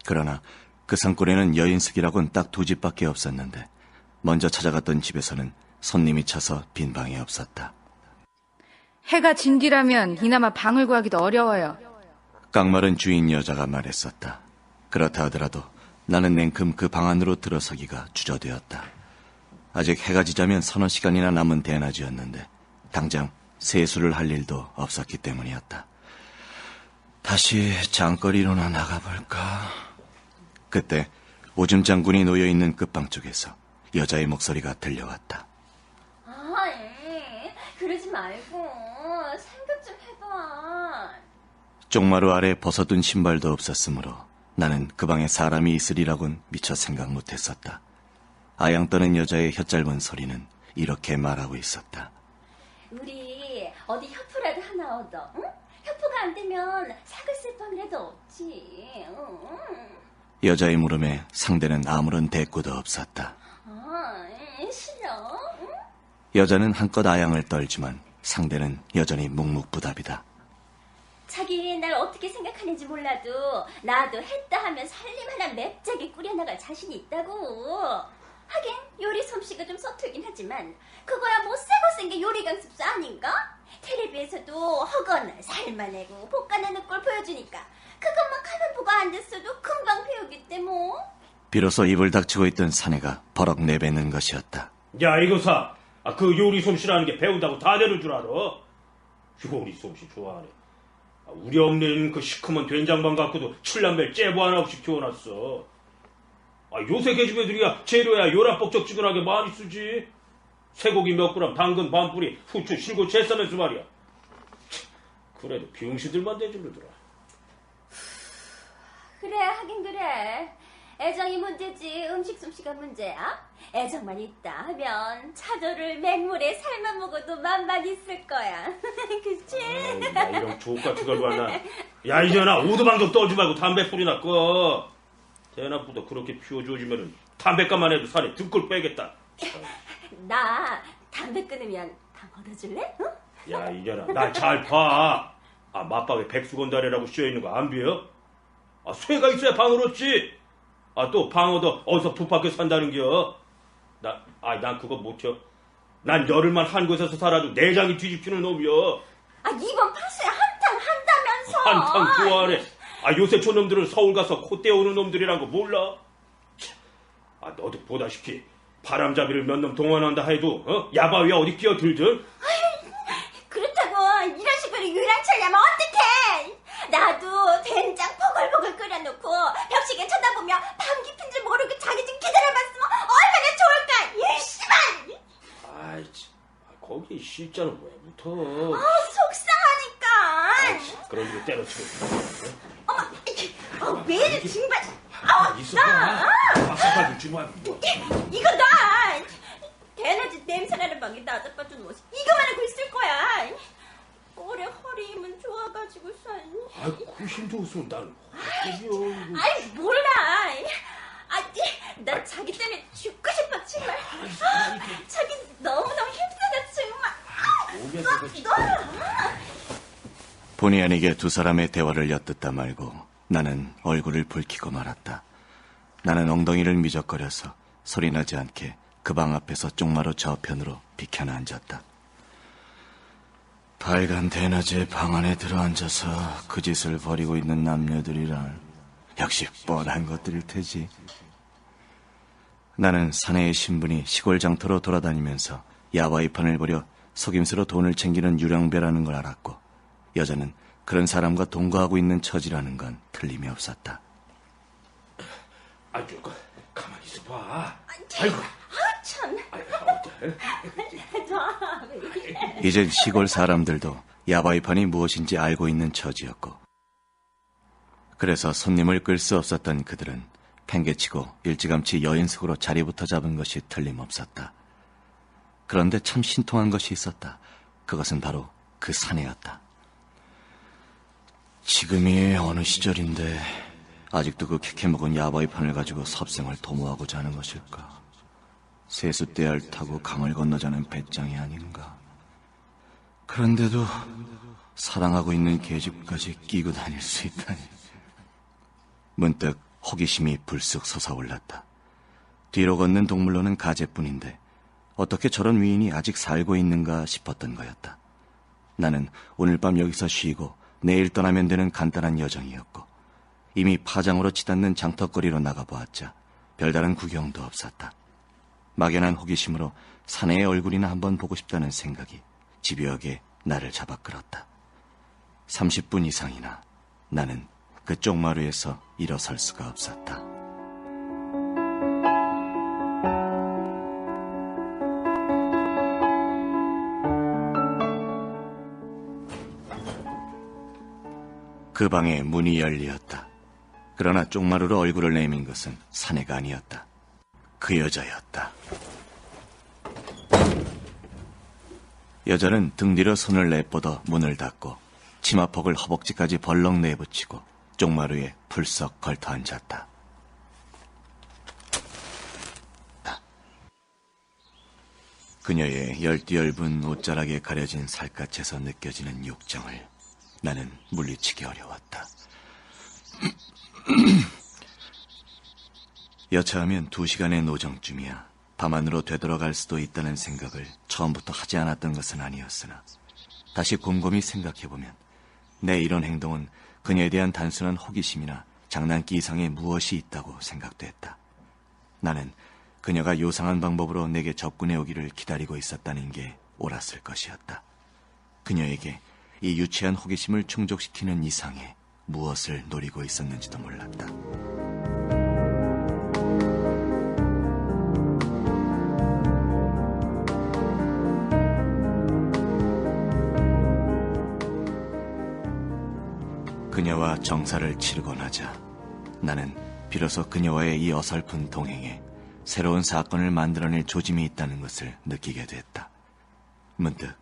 그러나 그 산골에는 여인숙이라곤 딱 2집밖에 없었는데 먼저 찾아갔던 집에서는 손님이 차서 빈 방이 없었다. 해가 진 뒤라면 이나마 방을 구하기도 어려워요. 깡마른 주인 여자가 말했었다. 그렇다 하더라도 나는 냉큼 그 방 안으로 들어서기가 주저되었다. 아직 해가 지자면 서너 시간이나 남은 대낮이었는데 당장 세수를 할 일도 없었기 때문이었다. 다시 장거리로나 나가볼까? 그때 오줌 장군이 놓여있는 끝방 쪽에서 여자의 목소리가 들려왔다. 그러지 말고 생각 좀 해봐. 쪽마루 아래 벗어둔 신발도 없었으므로 나는 그 방에 사람이 있으리라곤 미처 생각 못했었다. 아양 떠는 여자의 혓짧은 소리는 이렇게 말하고 있었다. 우리 어디 협부라도 하나 얻어. 응? 협부가 안 되면 사글 쓸 방이라도 없지. 응? 여자의 물음에 상대는 아무런 대꾸도 없었다. 싫어. 응? 여자는 한껏 아양을 떨지만 상대는 여전히 묵묵부답이다. 자기 날 어떻게 생각하는지 몰라도 나도 했다 하면 살림 하나 맵자게 꾸려나갈 자신이 있다고. 하긴 요리 솜씨가 좀 서툴긴 하지만 그거야 뭐 새고 생긴 요리 강습사 아닌가? 텔레비에서도 허거나 살만내고 볶아내는 걸 보여주니까 그것만 가면보가 안 됐어도 금방 배우겠대 뭐. 비로소 입을 닥치고 있던 사내가 버럭 내뱉는 것이었다. 야, 이거사. 그 요리 솜씨라는 게 배운다고 다 되는 줄 알아? 요리 솜씨 좋아하네. 우리 엄니는 그 시커먼 된장만 갖고도 칠남별 째보 하나 없이 키워놨어. 요새 계집 애들이야 재료야 요란뻑적지근하게 많이 쓰지. 쇠고기 몇 그램, 당근 반 뿌리, 후추 실고 제싸면서 말이야. 그래도 병신들만 대주르더라. 그래, 하긴 그래. 애정이 문제지 음식 솜씨가 문제야? 애정만 있다 하면 차돌을 맹물에 삶아 먹어도 맛만 있을 거야. 그치? 나 이런 족같은 걸 봤나. 야, 이제나 오두방 좀 떨지 말고 담배 뿌리나 꺼. 대낮부터 그렇게 피워주어지면은 담배값만 해도 살이 등골 빼겠다. 나 담배 끊으면 다 걷어줄래? 응? 야, 이제나 날 잘 봐. 맞박에 백수건달이라고 씌어있는 거 안 비어? 쇠가 있어야 방을 얻지. 또 방어도 어디서 부밖에 산다는겨. 난 그거 못혀. 난 열흘만 한 곳에서 살아도 내장이 뒤집히는 놈이여. 이번 파수에 한탕 한다면서. 한탕 좋아하네. 요새 저놈들은 서울 가서 코 떼어오는 놈들이란 거 몰라? 너도 보다시피 바람잡이를 몇 놈 동원한다 해도 야바위에 어디 끼어들든. 그렇다고 이런 식으로 유랑차려면 어떡해. 나도 된장 보글보글 끓여놓고 벽시계 쳐다보며 밤 깊은 줄 모르고 자기 좀 기다려봤으면 얼마나 좋을까. 일시만. 거기 실자는 왜 붙어? 속상하니까. 그런 거 때려치고. 어머, 왜 이래 정말. 있어봐. 박사까지 주면 이거 나 대낮에 냄새나는 방에 나자빠진 옷이 이거만 하고 있을 거야. 올해 허리 힘은 좋아가지고선. 그 힘도 없으면 난 몰라. 나 자기 때문에 죽고 싶어 정말. 자기 너무너무 힘들어 정말. 본의 아니게 두 사람의 대화를 엿듣다 말고 나는 얼굴을 붉히고 말았다. 나는 엉덩이를 미적거려서 소리나지 않게 그 방 앞에서 쪽마루 저편으로 비켜나 앉았다. 빨간 대낮에 방 안에 들어앉아서 그 짓을 벌이고 있는 남녀들이란 역시 뻔한 것들일 테지. 나는 사내의 신분이 시골 장터로 돌아다니면서 야바이판을 벌여 속임수로 돈을 챙기는 유령배라는 걸 알았고 여자는 그런 사람과 동거하고 있는 처지라는 건 틀림이 없었다. 가만히 있어봐. 아이고. 참. 이젠 시골 사람들도 야바이판이 무엇인지 알고 있는 처지였고, 그래서 손님을 끌 수 없었던 그들은 팽개치고 일찌감치 여인숙으로 자리부터 잡은 것이 틀림없었다. 그런데 참 신통한 것이 있었다. 그것은 바로 그 사내였다. 지금이 어느 시절인데 아직도 그 캐캐먹은 야바이판을 가지고 섭생을 도모하고자 하는 것일까? 세숫대야를 타고 강을 건너자는 배짱이 아닌가? 그런데도 사랑하고 있는 계집까지 끼고 다닐 수 있다니. 문득 호기심이 불쑥 솟아올랐다. 뒤로 걷는 동물로는 가재뿐인데 어떻게 저런 위인이 아직 살고 있는가 싶었던 거였다. 나는 오늘 밤 여기서 쉬고 내일 떠나면 되는 간단한 여정이었고, 이미 파장으로 치닫는 장터거리로 나가보았자 별다른 구경도 없었다. 막연한 호기심으로 사내의 얼굴이나 한번 보고 싶다는 생각이 집요하게 나를 잡아 끌었다. 30분 이상이나 나는 그 쪽마루에서 일어설 수가 없었다. 그 방에 문이 열리었다. 그러나 쪽마루로 얼굴을 내민 것은 사내가 아니었다. 그 여자였다. 여자는 등 뒤로 손을 내뻗어 문을 닫고 치마폭을 허벅지까지 벌렁 내붙이고 쪽마루에 풀썩 걸터 앉았다. 그녀의 열띠열분 옷자락에 가려진 살갗에서 느껴지는 욕정을 나는 물리치기 어려웠다. 여차하면 2시간의 노정쯤이야 밤안으로 되돌아갈 수도 있다는 생각을 처음부터 하지 않았던 것은 아니었으나 다시 곰곰이 생각해보면 내 이런 행동은 그녀에 대한 단순한 호기심이나 장난기 이상의 무엇이 있다고 생각됐다. 나는 그녀가 요상한 방법으로 내게 접근해오기를 기다리고 있었다는 게 옳았을 것이었다. 그녀에게 이 유치한 호기심을 충족시키는 이상의 무엇을 노리고 있었는지도 몰랐다. 그녀와 정사를 치르고 나자 나는 비로소 그녀와의 이 어설픈 동행에 새로운 사건을 만들어낼 조짐이 있다는 것을 느끼게 됐다. 문득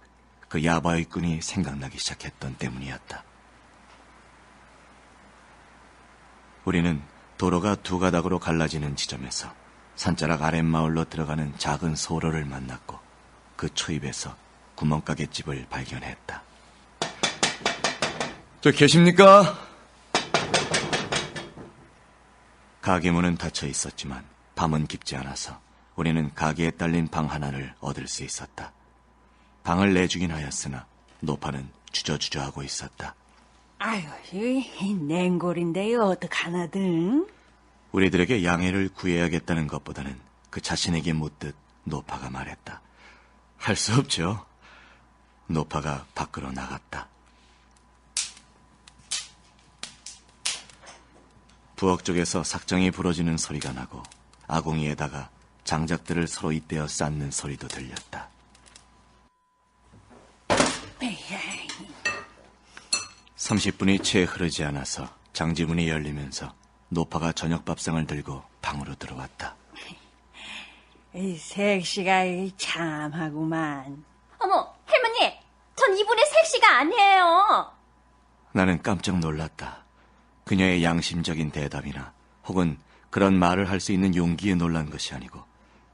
그 야바의 꾼이 생각나기 시작했던 때문이었다. 우리는 도로가 2가닥으로 갈라지는 지점에서 산자락 아랫마을로 들어가는 작은 소로를 만났고 그 초입에서 구멍가게집을 발견했다. 저 계십니까? 가게 문은 닫혀 있었지만 밤은 깊지 않아서 우리는 가게에 딸린 방 하나를 얻을 수 있었다. 방을 내주긴 하였으나 노파는 주저주저하고 있었다. 아유, 이 냉골인데요. 어떡하나든. 우리들에게 양해를 구해야겠다는 것보다는 그 자신에게 묻듯 노파가 말했다. 할 수 없죠. 노파가 밖으로 나갔다. 부엌 쪽에서 삭정이 부러지는 소리가 나고 아궁이에다가 장작들을 서로 잇대어 쌓는 소리도 들렸다. 30분이 채 흐르지 않아서 장지문이 열리면서 노파가 저녁밥상을 들고 방으로 들어왔다. 이 색시가 참하구만. 어머, 할머니, 전 이분의 색시가 아니에요. 나는 깜짝 놀랐다. 그녀의 양심적인 대답이나 혹은 그런 말을 할 수 있는 용기에 놀란 것이 아니고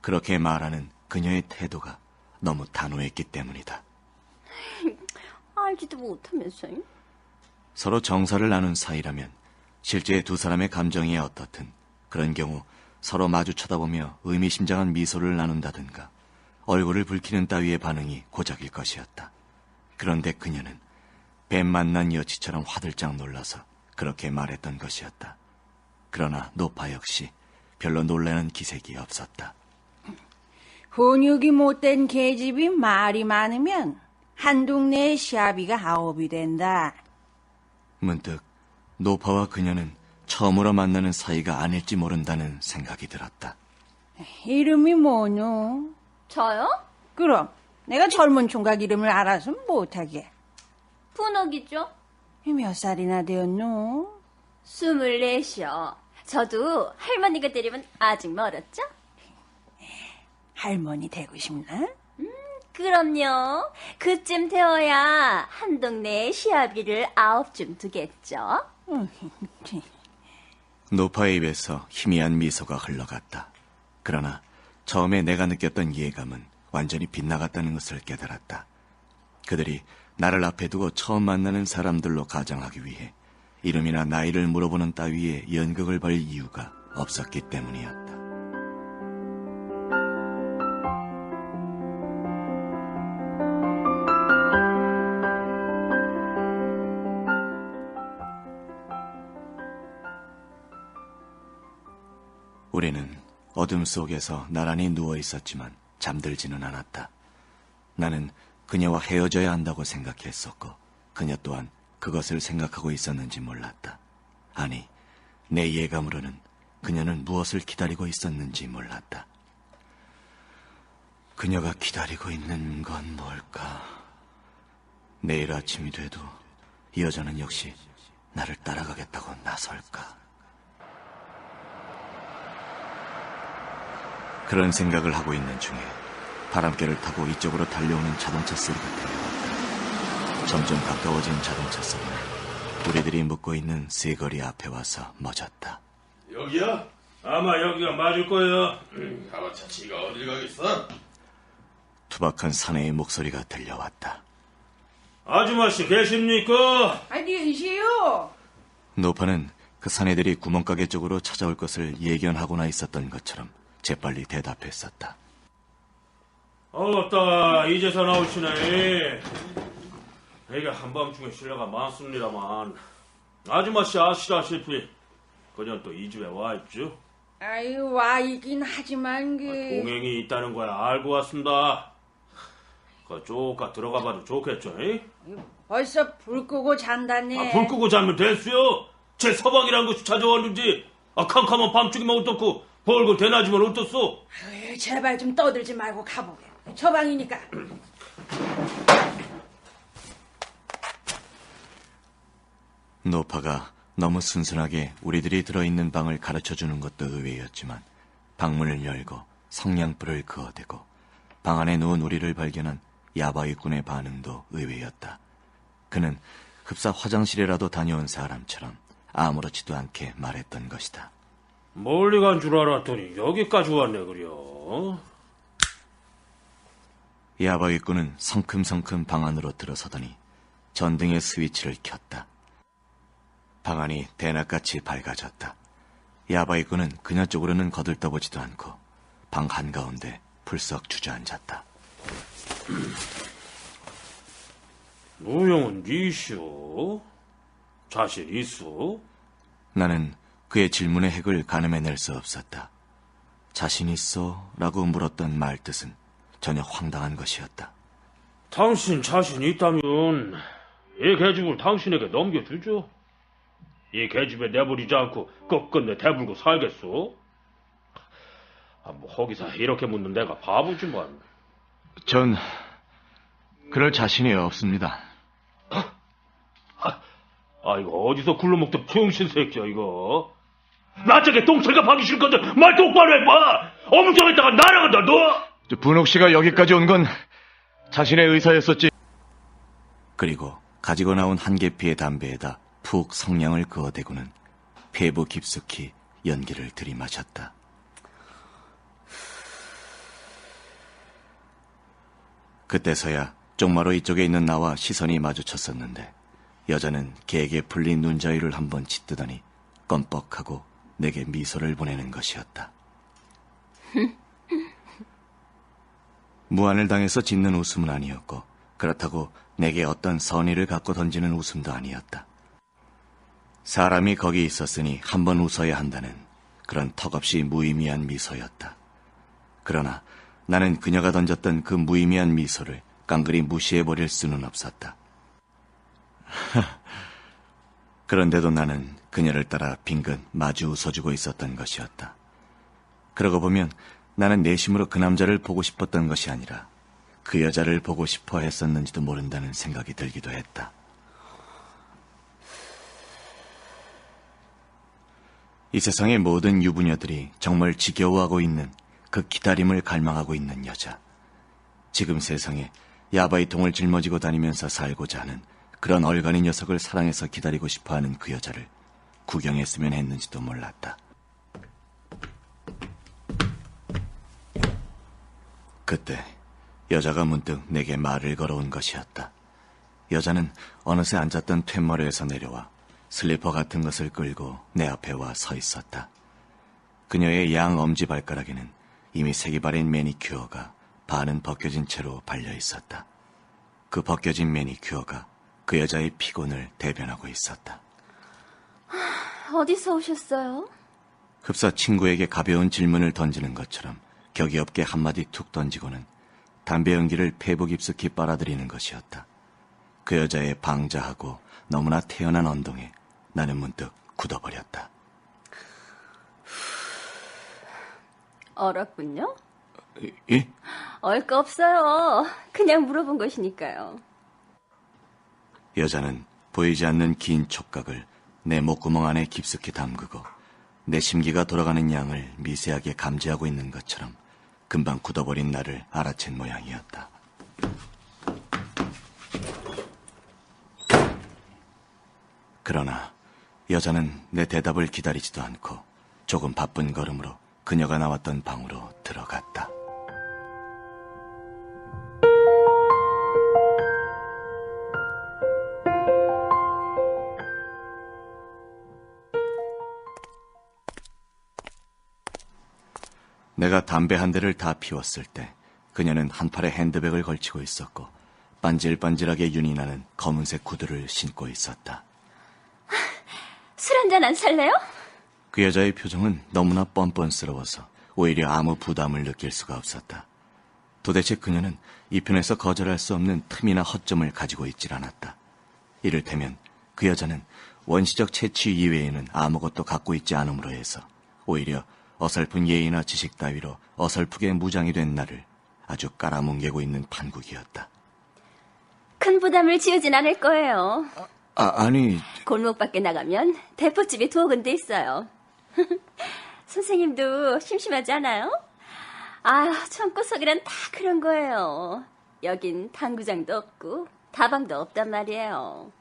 그렇게 말하는 그녀의 태도가 너무 단호했기 때문이다. 알지도 못하면서요. 서로 정서를 나눈 사이라면 실제 두 사람의 감정이 어떻든 그런 경우 서로 마주 쳐다보며 의미심장한 미소를 나눈다든가 얼굴을 붉히는 따위의 반응이 고작일 것이었다. 그런데 그녀는 뱀 만난 여치처럼 화들짝 놀라서 그렇게 말했던 것이었다. 그러나 노파 역시 별로 놀라는 기색이 없었다. 훈육이 못된 계집이 말이 많으면 한 동네의 시아비가 9이 된다. 문득 노파와 그녀는 처음으로 만나는 사이가 아닐지 모른다는 생각이 들었다. 이름이 뭐노? 저요? 그럼 내가 젊은 총각 이름을 알아서 못하게. 분옥이죠. 몇 살이나 되었노? 24이요. 저도 할머니가 되려면 아직 멀었죠? 할머니 되고 싶나? 그럼요. 그쯤 되어야 한 동네에 시아비를 9쯤 두겠죠. 노파의 입에서 희미한 미소가 흘러갔다. 그러나 처음에 내가 느꼈던 이해감은 완전히 빗나갔다는 것을 깨달았다. 그들이 나를 앞에 두고 처음 만나는 사람들로 가정하기 위해 이름이나 나이를 물어보는 따위의 연극을 벌 이유가 없었기 때문이었다. 우리는 어둠 속에서 나란히 누워 있었지만 잠들지는 않았다. 나는 그녀와 헤어져야 한다고 생각했었고 그녀 또한 그것을 생각하고 있었는지 몰랐다. 아니, 내 예감으로는 그녀는 무엇을 기다리고 있었는지 몰랐다. 그녀가 기다리고 있는 건 뭘까? 내일 아침이 돼도 이 여자는 역시 나를 따라가겠다고 나설까? 그런 생각을 하고 있는 중에 바람개를 타고 이쪽으로 달려오는 자동차 소리가 들려왔다. 점점 가까워진 자동차 소리는 우리들이 묵고 있는 세거리 앞에 와서 멎었다. 여기야? 아마 여기가 맞을 거예요. 가마차치가 어딜 가겠어? 투박한 사내의 목소리가 들려왔다. 아주마씨 계십니까? 계시요. 노파는 그 사내들이 구멍가게 쪽으로 찾아올 것을 예견하고나 있었던 것처럼 재빨리 대답했었다. 어따 이제서 나오시네. 이게 한밤중에 실례가 많습니다만 아주마씨 아시다시피 그냥 또 이 집에 와 있죠. 와 있긴 하지만 동행이 있다는 거야 알고 왔습니다. 쪼까 들어가 봐도 좋겠죠. 벌써 불 끄고 잔다네. 불 끄고 자면 됐어요. 제 서방이란 것이 찾아왔는지 캄캄한 밤중이면 어떻고 벌걸 대낮이면 어떻소? 제발 좀 떠들지 말고 가보게. 처방이니까. 노파가 너무 순순하게 우리들이 들어있는 방을 가르쳐주는 것도 의외였지만 방문을 열고 성냥불을 그어대고 방 안에 누운 우리를 발견한 야바위꾼의 반응도 의외였다. 그는 흡사 화장실이라도 다녀온 사람처럼 아무렇지도 않게 말했던 것이다. 멀리 간 줄 알았더니 여기까지 왔네 그려. 야바위꾼은 성큼성큼 방 안으로 들어서더니 전등의 스위치를 켰다. 방 안이 대낮같이 밝아졌다. 야바위꾼은 그녀 쪽으로는 거들떠보지도 않고 방 한가운데 풀썩 주저앉았다. 노영은 니시오? 자신 있어? 나는 그의 질문의 핵을 가늠해낼 수 없었다. 자신 있어? 라고 물었던 말 뜻은 전혀 황당한 것이었다. 당신 자신 있다면 이 계집을 당신에게 넘겨주죠. 이 계집에 내버리지 않고 끝끝내 대불고 살겠소? 거기서 이렇게 묻는 내가 바보지만. 전 그럴 자신이 없습니다. 이거 어디서 굴러먹던 병신 새끼야 이거. 나짝에 똥철가 박이 싫을 건데 말 똑바로 해봐. 어물쩡했다가 날아간다 너. 분옥 씨가 여기까지 온 건 자신의 의사였었지. 그리고 가지고 나온 한 개피의 담배에다 푹 성냥을 그어대고는 폐부 깊숙이 연기를 들이마셨다. 그때서야 쪽마루 이쪽에 있는 나와 시선이 마주쳤었는데 여자는 개에게 풀린 눈자위를 한번 짓뜨더니 껌뻑하고 내게 미소를 보내는 것이었다. 무안을 당해서 짓는 웃음은 아니었고 그렇다고 내게 어떤 선의를 갖고 던지는 웃음도 아니었다. 사람이 거기 있었으니 한번 웃어야 한다는 그런 턱없이 무의미한 미소였다. 그러나 나는 그녀가 던졌던 그 무의미한 미소를 깡그리 무시해버릴 수는 없었다. 그런데도 나는 그녀를 따라 빙긋 마주 웃어주고 있었던 것이었다. 그러고 보면 나는 내심으로 그 남자를 보고 싶었던 것이 아니라 그 여자를 보고 싶어 했었는지도 모른다는 생각이 들기도 했다. 이 세상의 모든 유부녀들이 정말 지겨워하고 있는 그 기다림을 갈망하고 있는 여자. 지금 세상에 야바이통을 짊어지고 다니면서 살고자 하는 그런 얼간이 녀석을 사랑해서 기다리고 싶어하는 그 여자를 구경했으면 했는지도 몰랐다. 그때 여자가 문득 내게 말을 걸어온 것이었다. 여자는 어느새 앉았던 툇머리에서 내려와 슬리퍼 같은 것을 끌고 내 앞에 와 서 있었다. 그녀의 양 엄지발가락에는 이미 색이 바랜 매니큐어가 반은 벗겨진 채로 발려 있었다. 그 벗겨진 매니큐어가 그 여자의 피곤을 대변하고 있었다. 어디서 오셨어요? 흡사 친구에게 가벼운 질문을 던지는 것처럼 격이 없게 한마디 툭 던지고는 담배 연기를 폐부 깊숙이 빨아들이는 것이었다. 그 여자의 방자하고 너무나 태연한 언동에 나는 문득 굳어버렸다. 얼었군요? 예? 얼 거 없어요. 그냥 물어본 것이니까요. 여자는 보이지 않는 긴 촉각을 내 목구멍 안에 깊숙이 담그고 내 심기가 돌아가는 양을 미세하게 감지하고 있는 것처럼 금방 굳어버린 나를 알아챈 모양이었다. 그러나 여자는 내 대답을 기다리지도 않고 조금 바쁜 걸음으로 그녀가 나왔던 방으로 들어갔다. 내가 담배 한 대를 다 피웠을 때 그녀는 한 팔에 핸드백을 걸치고 있었고 반질반질하게 윤이 나는 검은색 구두를 신고 있었다. 술 한잔 안 살래요? 그 여자의 표정은 너무나 뻔뻔스러워서 오히려 아무 부담을 느낄 수가 없었다. 도대체 그녀는 이 편에서 거절할 수 없는 틈이나 허점을 가지고 있질 않았다. 이를테면 그 여자는 원시적 채취 이외에는 아무것도 갖고 있지 않음으로 해서 오히려 어설픈 예의나 지식 따위로 어설프게 무장이 된 나를 아주 깔아뭉개고 있는 판국이었다. 큰 부담을 지우진 않을 거예요. 아니... 골목 밖에 나가면 대포집이 두어 군데 있어요. 선생님도 심심하지 않아요? 청구석이란 다 그런 거예요. 여긴 당구장도 없고 다방도 없단 말이에요.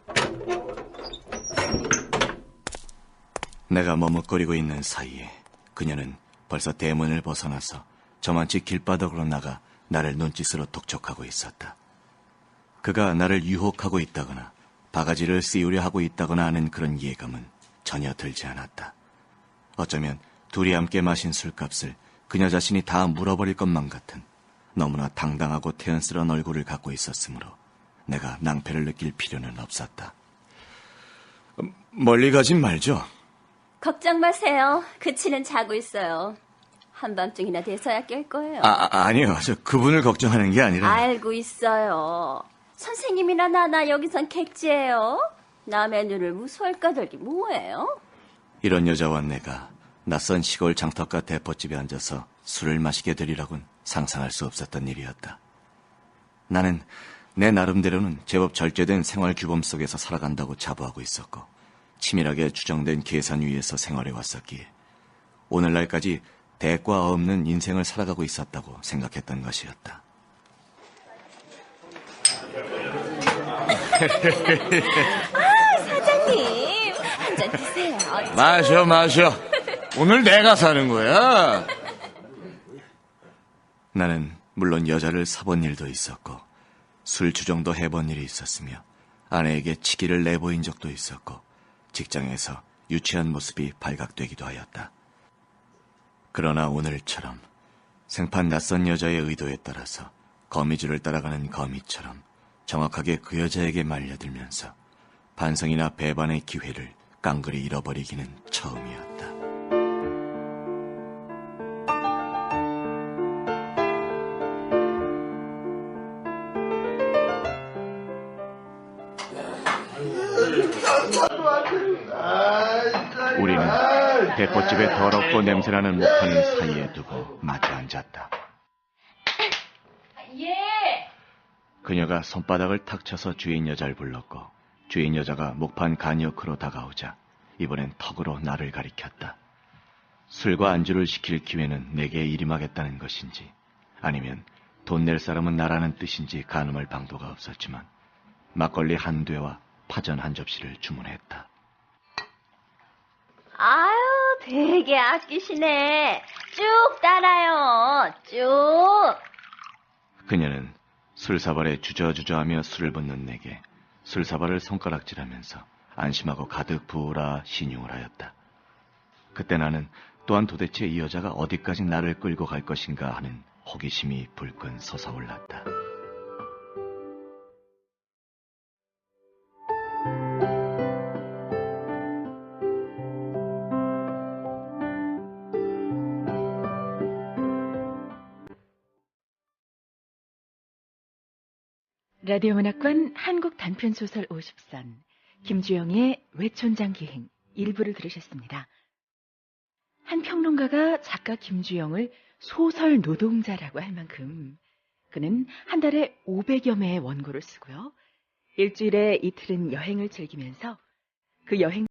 내가 머뭇거리고 있는 사이에 그녀는 벌써 대문을 벗어나서 저만치 길바닥으로 나가 나를 눈짓으로 독촉하고 있었다. 그가 나를 유혹하고 있다거나 바가지를 씌우려 하고 있다거나 하는 그런 예감은 전혀 들지 않았다. 어쩌면 둘이 함께 마신 술값을 그녀 자신이 다 물어버릴 것만 같은 너무나 당당하고 태연스러운 얼굴을 갖고 있었으므로 내가 낭패를 느낄 필요는 없었다. 멀리 가진 말죠. 걱정 마세요. 그치는 자고 있어요. 한밤중이나 돼서야 깰 거예요. 아니요. 저 그분을 걱정하는 게 아니라. 알고 있어요. 선생님이나 나나 여기선 객지예요. 남의 눈을 무서워할 까닭이 뭐예요? 이런 여자와 내가 낯선 시골 장터가 대포집에 앉아서 술을 마시게 되리라곤 상상할 수 없었던 일이었다. 나는 내 나름대로는 제법 절제된 생활 규범 속에서 살아간다고 자부하고 있었고 치밀하게 추정된 계산 위에서 생활해 왔었기에 오늘날까지 대과 없는 인생을 살아가고 있었다고 생각했던 것이었다. 사장님, 한 잔 드세요. 마셔. 오늘 내가 사는 거야. 나는 물론 여자를 사본 일도 있었고 술 주정도 해본 일이 있었으며 아내에게 치기를 내보인 적도 있었고 직장에서 유치한 모습이 발각되기도 하였다. 그러나 오늘처럼 생판 낯선 여자의 의도에 따라서 거미줄을 따라가는 거미처럼 정확하게 그 여자에게 말려들면서 반성이나 배반의 기회를 깡그리 잃어버리기는 처음이었다. 우리는 대포집에 더럽고 냄새나는 목판을 사이에 두고 마주 앉았다. 그녀가 손바닥을 탁 쳐서 주인 여자를 불렀고 주인 여자가 목판 간이어크로 다가오자 이번엔 턱으로 나를 가리켰다. 술과 안주를 시킬 기회는 내게 일임하겠다는 것인지 아니면 돈 낼 사람은 나라는 뜻인지 가늠할 방도가 없었지만 막걸리 한 되와 파전 한 접시를 주문했다. 아유, 되게 아끼시네. 쭉 따라요. 쭉. 그녀는 술사발에 주저주저하며 술을 붓는 내게 술사발을 손가락질하면서 안심하고 가득 부으라 신용을 하였다. 그때 나는 또한 도대체 이 여자가 어디까지 나를 끌고 갈 것인가 하는 호기심이 불끈 솟아올랐다. 라디오 문학관 한국 단편소설 50선 김주영의 외촌장 기행 일부를 들으셨습니다. 한 평론가가 작가 김주영을 소설 노동자라고 할 만큼 그는 한 달에 500여 매의 원고를 쓰고요. 일주일에 이틀은 여행을 즐기면서 그 여행